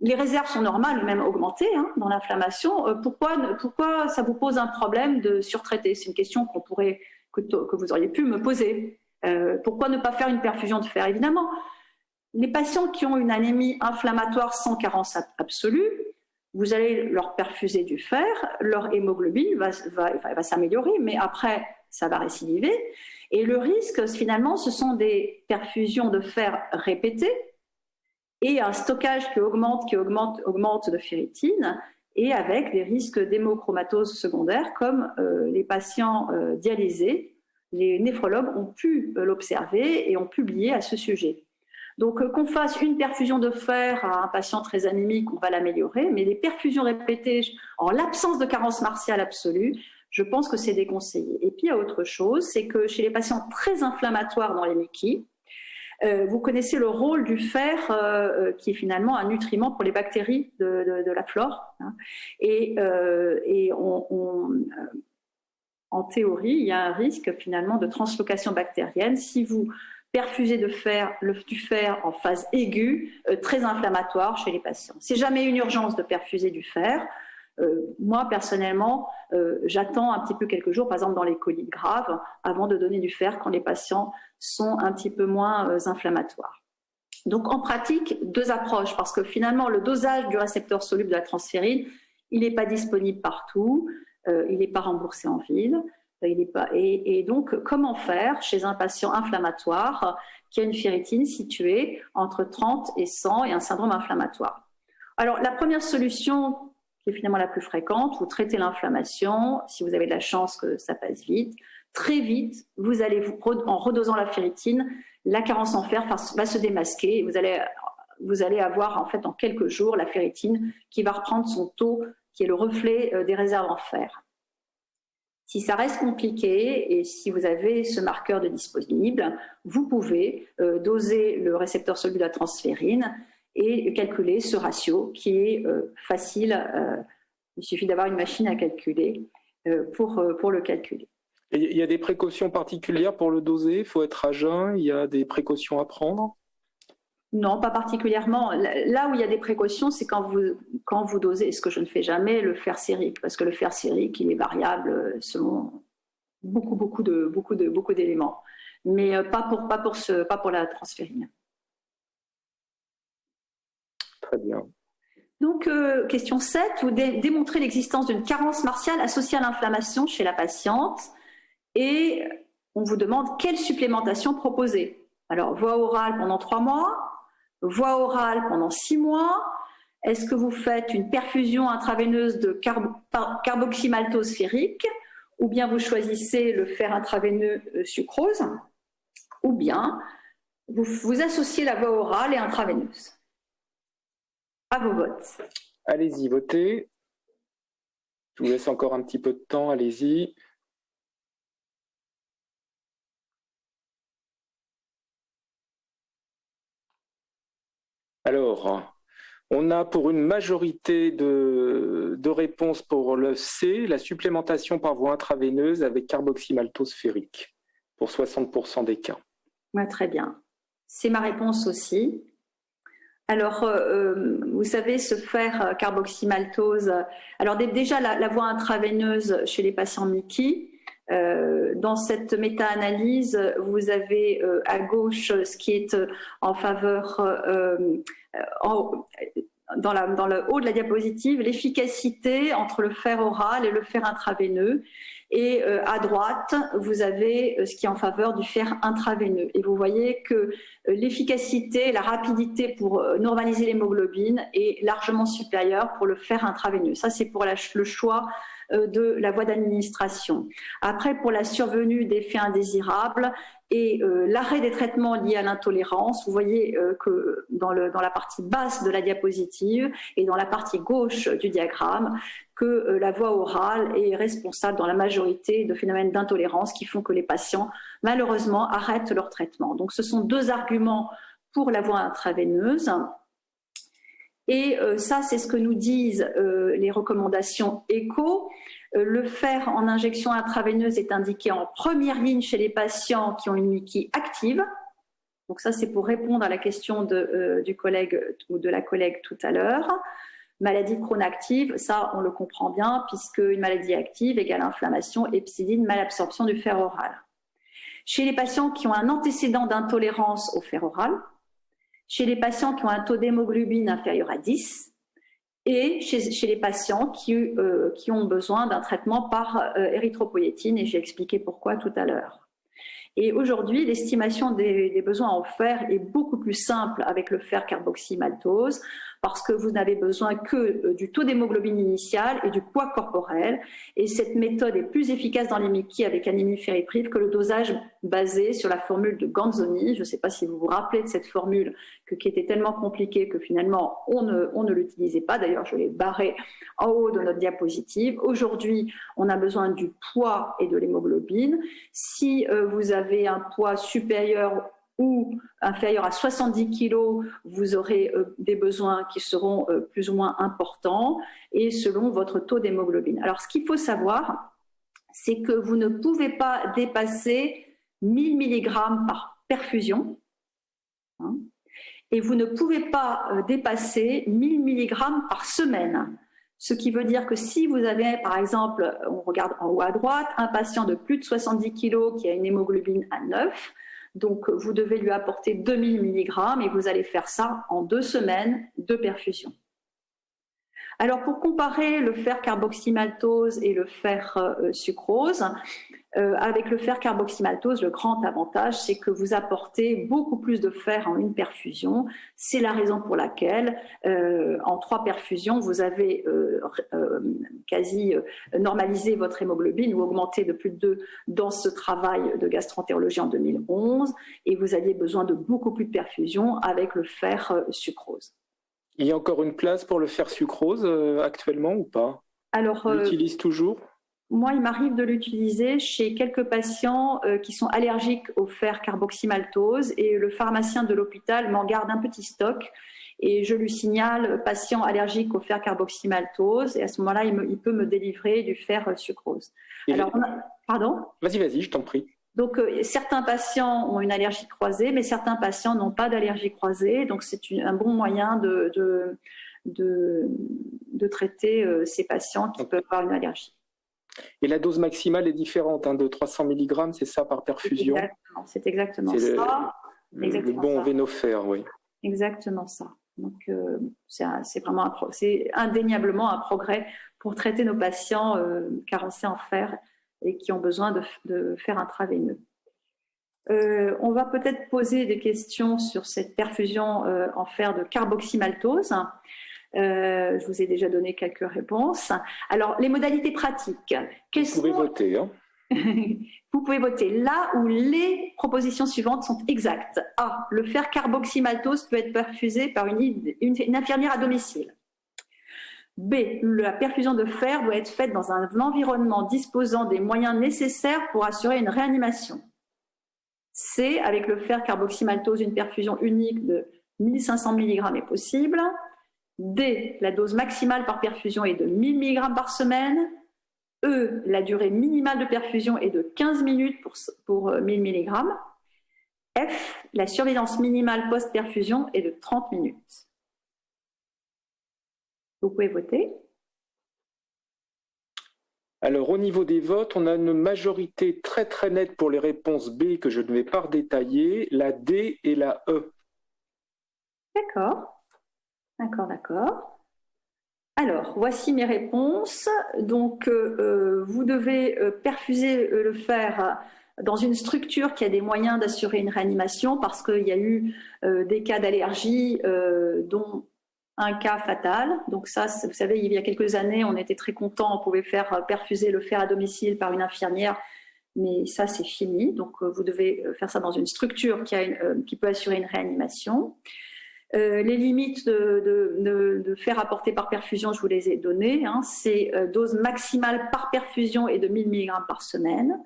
les réserves sont normales, même augmentées dans l'inflammation. Pourquoi ça vous pose un problème de surtraiter? C'est une question que vous auriez pu me poser. Pourquoi ne pas faire une perfusion de fer? Évidemment, les patients qui ont une anémie inflammatoire sans carence absolue, vous allez leur perfuser du fer, leur hémoglobine va s'améliorer, mais après, ça va récidiver. Et le risque, finalement, ce sont des perfusions de fer répétées, et un stockage qui augmente de ferritine, et avec des risques d'hémochromatose secondaire, comme les patients dialysés. Les néphrologues ont pu l'observer et ont publié à ce sujet. Donc, qu'on fasse une perfusion de fer à un patient très anémique, on va l'améliorer, mais les perfusions répétées en l'absence de carence martiale absolue, je pense que c'est déconseillé. Et puis, il y a autre chose, c'est que chez les patients très inflammatoires dans les muquilles, vous connaissez le rôle du fer, qui est finalement un nutriment pour les bactéries de la flore. Hein. Et en théorie, il y a un risque finalement de translocation bactérienne si vous perfusez du fer en phase aiguë, très inflammatoire chez les patients. C'est jamais une urgence de perfuser du fer. Moi, personnellement, j'attends un petit peu quelques jours, par exemple dans les colites graves, avant de donner du fer quand les patients sont un petit peu moins inflammatoires. Donc, en pratique, deux approches, parce que finalement, le dosage du récepteur soluble de la transférine, il n'est pas disponible partout, il n'est pas remboursé en ville. Et donc, comment faire chez un patient inflammatoire qui a une ferritine située entre 30 et 100 et un syndrome inflammatoire? Alors, la première solution, qui est finalement la plus fréquente, vous traitez l'inflammation, si vous avez de la chance que ça passe vite. Très vite, vous allez, en redosant la ferritine, la carence en fer va se démasquer et vous allez avoir en fait en quelques jours la ferritine qui va reprendre son taux qui est le reflet des réserves en fer. Si ça reste compliqué et si vous avez ce marqueur de disponible, vous pouvez doser le récepteur soluble de la transférine et calculer ce ratio qui est facile. Il suffit d'avoir une machine à calculer pour le calculer. Et il y a des précautions particulières pour le doser? Il faut être à jeun? Il y a des précautions à prendre? Non, pas particulièrement. Là où il y a des précautions, c'est quand vous dosez, ce que je ne fais jamais, le fer sérique, parce que le fer sérique, il est variable selon beaucoup d'éléments, mais pas pour la transférine. Très bien. Donc, question 7, vous démontrez l'existence d'une carence martiale associée à l'inflammation chez la patiente et on vous demande quelle supplémentation proposer. Alors, voie orale pendant 3 mois, voie orale pendant 6 mois. Est-ce que vous faites une perfusion intraveineuse de carboxymaltose ferrique ou bien vous choisissez le fer intraveineux sucrose ou bien vous associez la voie orale et intraveineuse? À vos votes. Allez-y, votez. Je vous laisse encore un petit peu de temps, allez-y. Alors, on a pour une majorité de réponses pour le C, la supplémentation par voie intraveineuse avec carboxymaltose ferrique, pour 60% des cas. Ouais, très bien. C'est ma réponse aussi. Alors, vous savez, ce fer carboxymaltose, alors déjà la voie intraveineuse chez les patients MICI, dans cette méta-analyse, vous avez à gauche ce qui est en faveur, dans le haut de la diapositive, l'efficacité entre le fer oral et le fer intraveineux. Et à droite, vous avez ce qui est en faveur du fer intraveineux. Et vous voyez que l'efficacité, la rapidité pour normaliser l'hémoglobine est largement supérieure pour le fer intraveineux. Ça, c'est pour le choix de la voie d'administration. Après, pour la survenue d'effets indésirables et l'arrêt des traitements liés à l'intolérance, vous voyez que dans la partie basse de la diapositive et dans la partie gauche du diagramme, que la voie orale est responsable dans la majorité de phénomènes d'intolérance qui font que les patients, malheureusement, arrêtent leur traitement. Donc, ce sont deux arguments pour la voie intraveineuse. Et ça, c'est ce que nous disent les recommandations ECHO. Le fer en injection intraveineuse est indiqué en première ligne chez les patients qui ont une MICI active. Donc ça, c'est pour répondre à la question du collègue ou de la collègue tout à l'heure. Maladie Crohn active, ça, on le comprend bien, puisque une maladie active égale inflammation, hepcidine, malabsorption du fer oral. Chez les patients qui ont un antécédent d'intolérance au fer oral, chez les patients qui ont un taux d'hémoglobine inférieur à 10 et chez les patients qui ont besoin d'un traitement par érythropoïétine, et j'ai expliqué pourquoi tout à l'heure. Et aujourd'hui, l'estimation des besoins en fer est beaucoup plus simple avec le fer carboxymaltose parce que vous n'avez besoin que du taux d'hémoglobine initial et du poids corporel. Et cette méthode est plus efficace dans l'anémie avec anémie ferriprive que le dosage basé sur la formule de Ganzoni. Je ne sais pas si vous vous rappelez de cette formule qui était tellement compliquée que finalement on ne l'utilisait pas. D'ailleurs, je l'ai barré en haut de notre diapositive. Aujourd'hui, on a besoin du poids et de l'hémoglobine. Si vous avez un poids supérieur ou inférieur à 70 kg, vous aurez des besoins qui seront plus ou moins importants et selon votre taux d'hémoglobine. Alors, ce qu'il faut savoir, c'est que vous ne pouvez pas dépasser 1000 mg par perfusion, hein, et vous ne pouvez pas dépasser 1000 mg par semaine. Ce qui veut dire que si vous avez, par exemple, on regarde en haut à droite, un patient de plus de 70 kg qui a une hémoglobine à 9, donc vous devez lui apporter 2000 mg et vous allez faire ça en 2 semaines de perfusion. Alors pour comparer le fer carboxymaltose et le fer sucrose, avec le fer carboxymaltose, le grand avantage, c'est que vous apportez beaucoup plus de fer en une perfusion. C'est la raison pour laquelle, en 3 perfusions, vous avez quasi normalisé votre hémoglobine ou augmenté de plus de 2 dans ce travail de gastroentérologie en 2011, et vous aviez besoin de beaucoup plus de perfusion avec le fer sucrose. Il y a encore une place pour le fer sucrose actuellement ou pas? Alors, on l'utilise toujours? Moi, il m'arrive de l'utiliser chez quelques patients qui sont allergiques au fer carboxymaltose et le pharmacien de l'hôpital m'en garde un petit stock et je lui signale patient allergique au fer carboxymaltose et à ce moment-là, il peut me délivrer du fer sucrose. Alors, pardon ? Vas-y, je t'en prie. Donc, certains patients ont une allergie croisée, mais certains patients n'ont pas d'allergie croisée. Donc, c'est un bon moyen de traiter ces patients qui peuvent avoir une allergie. Et la dose maximale est différente, hein, de 300 mg, c'est ça, par perfusion? C'est exactement ça. Le bon Venofer, oui. Exactement ça. Donc, c'est indéniablement un progrès pour traiter nos patients carencés en fer et qui ont besoin de fer intraveineux. On va peut-être poser des questions sur cette perfusion en fer de carboxymaltose. Je vous ai déjà donné quelques réponses. Alors, les modalités pratiques. Vous pouvez voter. Hein. Vous pouvez voter là où les propositions suivantes sont exactes. A. Le fer carboxymaltose peut être perfusé par une infirmière à domicile. B. La perfusion de fer doit être faite dans un environnement disposant des moyens nécessaires pour assurer une réanimation. C. Avec le fer carboxymaltose, une perfusion unique de 1500 mg est possible. D. La dose maximale par perfusion est de 1000 mg par semaine. E. La durée minimale de perfusion est de 15 minutes pour 1000 mg. F. La surveillance minimale post-perfusion est de 30 minutes. Vous pouvez voter. Alors, au niveau des votes, on a une majorité très très nette pour les réponses B que je ne vais pas redétailler, la D et la E. D'accord. Alors, voici mes réponses. Donc, vous devez perfuser le fer dans une structure qui a des moyens d'assurer une réanimation parce qu'il y a eu des cas d'allergie, dont un cas fatal. Donc ça, vous savez, il y a quelques années, on était très contents, on pouvait faire perfuser le fer à domicile par une infirmière, mais ça, c'est fini. Donc, vous devez faire ça dans une structure qui peut assurer une réanimation. Les limites de fer apporté par perfusion, je vous les ai données. Hein. C'est dose maximale par perfusion est de 1000 mg par semaine.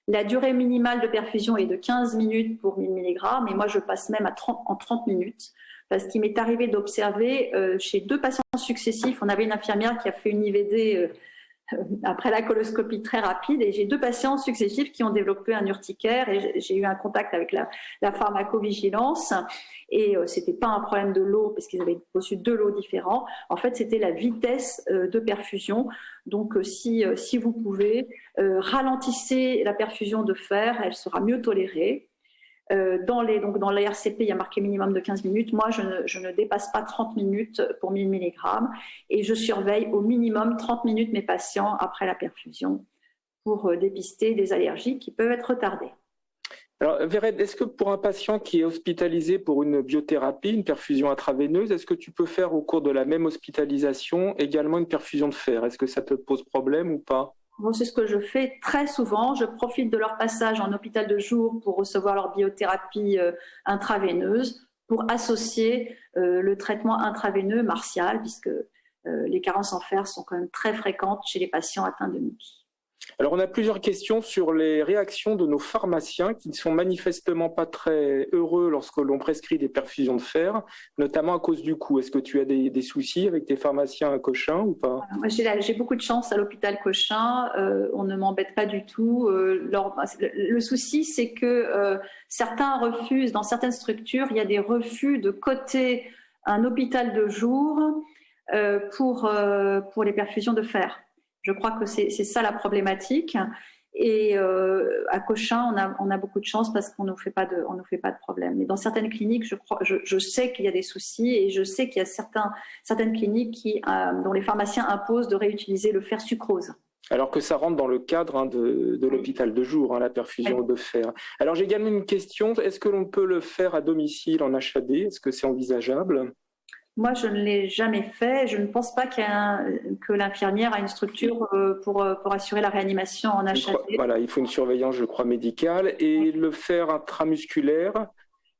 La durée minimale de perfusion est de 15 minutes pour 1000 mg, mais moi, je passe même en 30 minutes. Parce qu'il m'est arrivé d'observer chez 2 patients successifs, on avait une infirmière qui a fait une IVD après la coloscopie très rapide, et j'ai 2 patients successifs qui ont développé un urticaire, et j'ai eu un contact avec la pharmacovigilance, et c'était pas un problème de lot, parce qu'ils avaient reçu 2 lots différents. En fait, c'était la vitesse de perfusion. Donc, si vous pouvez, ralentissez la perfusion de fer, elle sera mieux tolérée. Dans la RCP, il y a marqué minimum de 15 minutes. Moi, je ne dépasse pas 30 minutes pour 1000 mg et je surveille au minimum 30 minutes mes patients après la perfusion pour dépister des allergies qui peuvent être retardées. Alors, Véred, est-ce que pour un patient qui est hospitalisé pour une biothérapie, une perfusion intraveineuse, est-ce que tu peux faire au cours de la même hospitalisation également une perfusion de fer? Est-ce que ça te pose problème ou pas? Bon, c'est ce que je fais très souvent. Je profite de leur passage en hôpital de jour pour recevoir leur biothérapie intraveineuse, pour associer le traitement intraveineux martial, puisque les carences en fer sont quand même très fréquentes chez les patients atteints de MICI. Alors, on a plusieurs questions sur les réactions de nos pharmaciens qui ne sont manifestement pas très heureux lorsque l'on prescrit des perfusions de fer, notamment à cause du coût. Est-ce que tu as des soucis avec tes pharmaciens à Cochin ou pas? Moi, j'ai beaucoup de chance à l'hôpital Cochin. On ne m'embête pas du tout. Le souci, c'est que certains refusent, dans certaines structures, il y a des refus de coter un hôpital de jour pour les perfusions de fer. Je crois que c'est ça la problématique. Et à Cochin, on a beaucoup de chance parce qu'on ne fait pas de problème. Mais dans certaines cliniques, je sais qu'il y a des soucis et je sais qu'il y a certaines cliniques dont les pharmaciens imposent de réutiliser le fer sucrose. Alors que ça rentre dans le cadre de l'hôpital de jour, la perfusion de fer. Alors j'ai également une question, est-ce que l'on peut le faire à domicile en HAD? Est-ce que c'est envisageable? Moi, je ne l'ai jamais fait. Je ne pense pas que l'infirmière a une structure pour assurer la réanimation en HAD. Voilà, il faut une surveillance, je crois, médicale. Et le fer intramusculaire,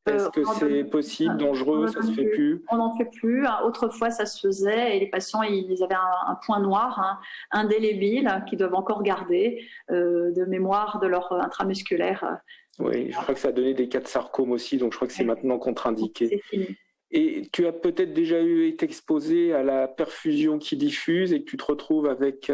est-ce que c'est possible, dangereux, ça se fait plus? On n'en fait plus. Autrefois, ça se faisait et les patients, ils avaient un point noir, indélébile, qu'ils doivent encore garder de mémoire de leur intramusculaire. Oui, je crois que ça a donné des cas de sarcome aussi, donc je crois que c'est maintenant contre-indiqué. C'est fini. Et tu as peut-être déjà été exposé à la perfusion qui diffuse et que tu te retrouves avec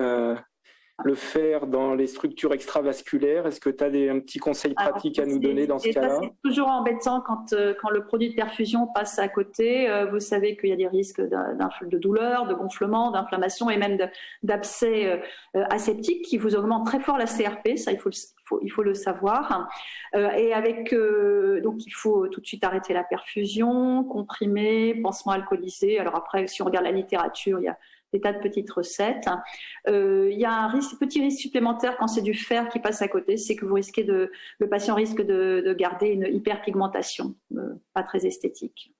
le fer dans les structures extravasculaires. Est-ce que tu as un petit conseil pratique à nous donner dans ce cas-là? C'est toujours embêtant quand le produit de perfusion passe à côté. Vous savez qu'il y a des risques de douleur, de gonflement, d'inflammation et même d'abcès aseptiques qui vous augmentent très fort la CRP. Ça, il faut le savoir. Donc, il faut tout de suite arrêter la perfusion, comprimer, pansement alcoolisé. Alors après, si on regarde la littérature, il y a des tas de petites recettes. Il y a un petit risque supplémentaire quand c'est du fer qui passe à côté, c'est que le patient risque de garder une hyperpigmentation, pas très esthétique.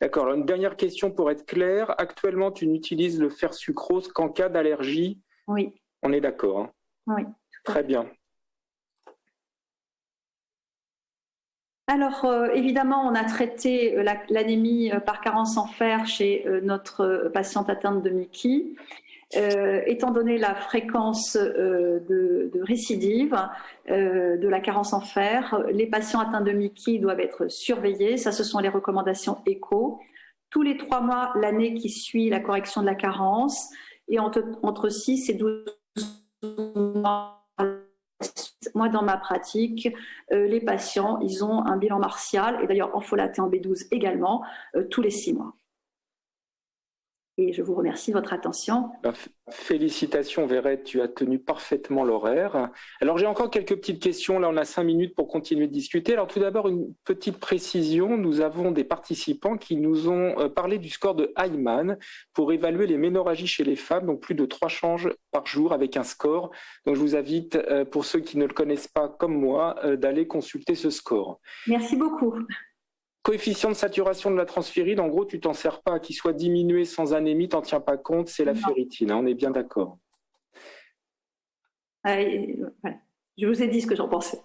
D'accord. Alors, une dernière question pour être clair. Actuellement, tu n'utilises le fer sucrose qu'en cas d'allergie? Oui. On est d'accord, hein? Oui. Très bien. Alors, évidemment, on a traité l'anémie par carence en fer chez notre patiente atteinte de MICI. Étant donné la fréquence de récidive de la carence en fer, les patients atteints de MICI doivent être surveillés. Ça, ce sont les recommandations ECHO. Tous les 3 mois, l'année qui suit la correction de la carence, et entre 6 et 12 mois. Moi, dans ma pratique, les patients, ils ont un bilan martial, et d'ailleurs en folate et en B12 également, tous les 6 mois. Et je vous remercie de votre attention. Félicitations Véred, tu as tenu parfaitement l'horaire. Alors j'ai encore quelques petites questions, là on a 5 minutes pour continuer de discuter. Alors tout d'abord une petite précision, nous avons des participants qui nous ont parlé du score de Hyman pour évaluer les ménorrhagies chez les femmes, donc plus de 3 changes par jour avec un score. Donc je vous invite, pour ceux qui ne le connaissent pas comme moi, d'aller consulter ce score. Merci beaucoup. Coefficient de saturation de la transférine, en gros, tu t'en sers pas, qu'il soit diminué sans anémie, t'en tiens pas compte, c'est la ferritine, on est bien d'accord. Voilà. Je vous ai dit ce que j'en pensais.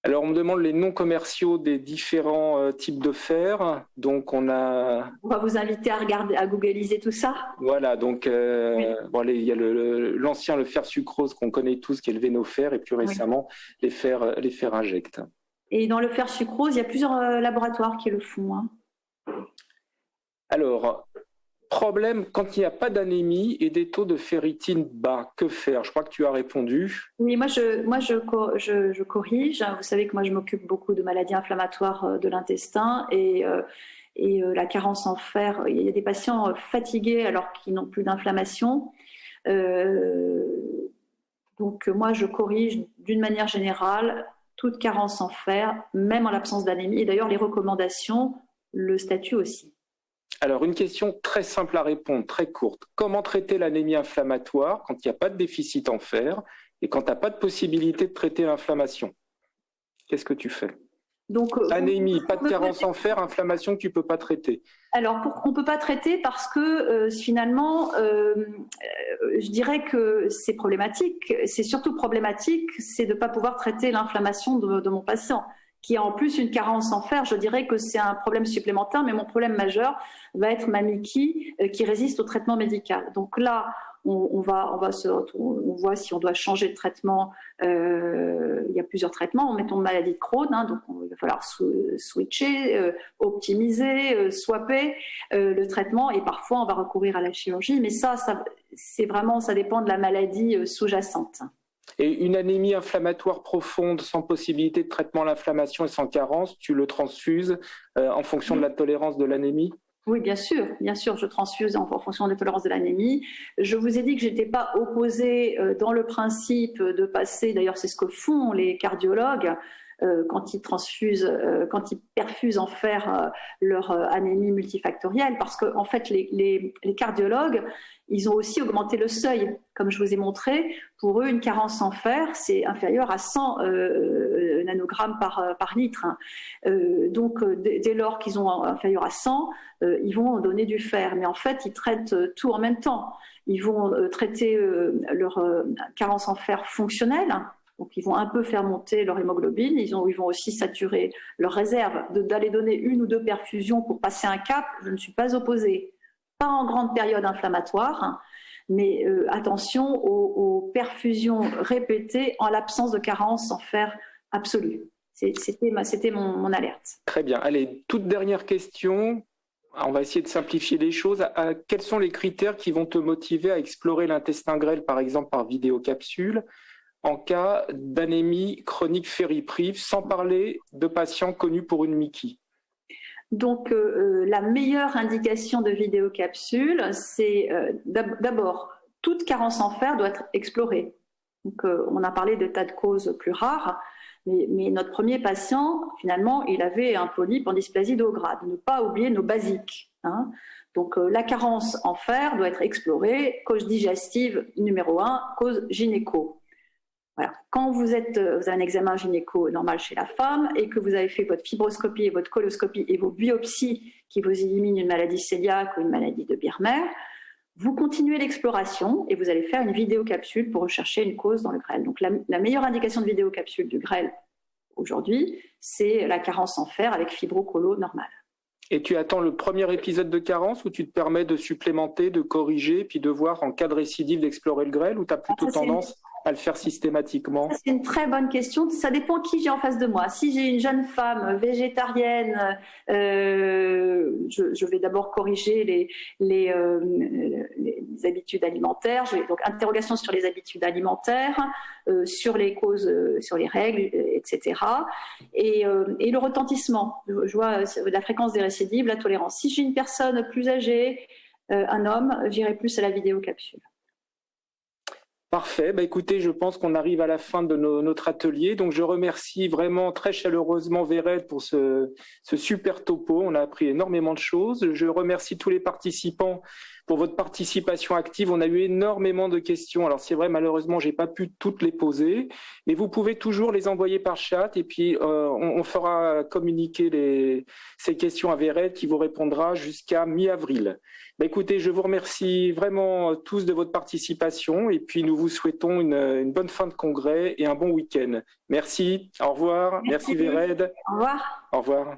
Alors, on me demande les noms commerciaux des différents types de fer. Donc, on va vous inviter à googliser tout ça. Voilà, donc il y a l'ancien, le fer sucrose qu'on connaît tous, qui est le Vénofer, et plus récemment, les fers injects. Et dans le fer sucrose, il y a plusieurs laboratoires qui le font. Hein. Alors, problème, quand il n'y a pas d'anémie et des taux de ferritine bas, que faire? Je crois que tu as répondu. Oui, moi je corrige. Vous savez que moi je m'occupe beaucoup de maladies inflammatoires de l'intestin et la carence en fer. Il y a des patients fatigués alors qu'ils n'ont plus d'inflammation. Donc moi je corrige d'une manière générale toute carence en fer, même en l'absence d'anémie. Et d'ailleurs, les recommandations le statuent aussi. Alors, une question très simple à répondre, très courte. Comment traiter l'anémie inflammatoire quand il n'y a pas de déficit en fer? et quand tu n'as pas de possibilité de traiter l'inflammation, qu'est-ce que tu fais? Donc, anémie, pas de carence en fer, inflammation que tu ne peux pas traiter. Alors, on ne peut pas traiter parce que finalement, je dirais que c'est problématique. C'est surtout problématique, c'est de ne pas pouvoir traiter l'inflammation de mon patient, qui a en plus une carence en fer. Je dirais que c'est un problème supplémentaire, mais mon problème majeur va être ma Mickey qui résiste au traitement médical. Donc là, on voit si on doit changer de traitement. Il y a plusieurs traitements. Mettons maladie de Crohn, donc il va falloir switcher, optimiser, swapper le traitement, et parfois on va recourir à la chirurgie. Mais ça dépend de la maladie sous-jacente. Et une anémie inflammatoire profonde sans possibilité de traitement de l'inflammation et sans carence, tu le transfuses en fonction de la tolérance de l'anémie? Oui, bien sûr, je transfuse en fonction de la tolérance de l'anémie. Je vous ai dit que je n'étais pas opposée dans le principe de passer, d'ailleurs c'est ce que font les cardiologues, quand ils perfusent en fer leur anémie multifactorielle, parce qu'en fait les cardiologues, ils ont aussi augmenté le seuil. Comme je vous ai montré, pour eux, une carence en fer, c'est inférieur à 100 nanogrammes par litre. Donc, dès lors qu'ils ont inférieur à 100, ils vont donner du fer. Mais en fait, ils traitent tout en même temps. Ils vont traiter leur carence en fer fonctionnelle. Donc, ils vont un peu faire monter leur hémoglobine. Ils vont aussi saturer leur réserve. D'aller donner 1 ou 2 perfusions pour passer un cap, je ne suis pas opposée. Pas en grande période inflammatoire, mais attention aux perfusions répétées en l'absence de carence en fer absolue. C'était mon alerte. Très bien. Allez, toute dernière question. On va essayer de simplifier les choses. Quels sont les critères qui vont te motiver à explorer l'intestin grêle, par exemple par vidéocapsule, en cas d'anémie chronique fériprive, sans parler de patients connus pour une Mickey? Donc, la meilleure indication de vidéocapsule, c'est d'abord, toute carence en fer doit être explorée. Donc, on a parlé de tas de causes plus rares, mais notre premier patient, finalement, il avait un polype en dysplasie de haut grade. Ne pas oublier nos basiques. Donc, la carence en fer doit être explorée. Cause digestive numéro 1, cause gynéco. Voilà. Quand vous avez un examen gynéco normal chez la femme et que vous avez fait votre fibroscopie et votre coloscopie et vos biopsies qui vous éliminent une maladie cœliaque ou une maladie de Birmer, vous continuez l'exploration et vous allez faire une vidéocapsule pour rechercher une cause dans le grêle. Donc la meilleure indication de vidéocapsule du grêle aujourd'hui, c'est la carence en fer avec fibrocolo normale. Et tu attends le premier épisode de carence où tu te permets de supplémenter, de corriger, puis de voir en cas de récidive d'explorer le grêle, ou tu as plutôt tendance à le faire systématiquement? C'est une très bonne question. Ça dépend qui j'ai en face de moi. Si j'ai une jeune femme végétarienne, je vais d'abord corriger les habitudes alimentaires. Donc interrogation sur les habitudes alimentaires, sur les causes, sur les règles, etc. Et le retentissement. Je vois la fréquence des récidives, la tolérance. Si j'ai une personne plus âgée, un homme, j'irai plus à la vidéocapsule. Parfait. Écoutez, je pense qu'on arrive à la fin de notre atelier. Donc, je remercie vraiment très chaleureusement Vered pour ce super topo. On a appris énormément de choses. Je remercie tous les participants pour votre participation active. On a eu énormément de questions. Alors, c'est vrai, malheureusement, j'ai pas pu toutes les poser, mais vous pouvez toujours les envoyer par chat et puis on fera communiquer ces questions à Vered qui vous répondra jusqu'à mi-avril. Écoutez, je vous remercie vraiment tous de votre participation et puis nous vous souhaitons une bonne fin de congrès et un bon week-end. Merci, au revoir, merci Vered. Au revoir. Au revoir.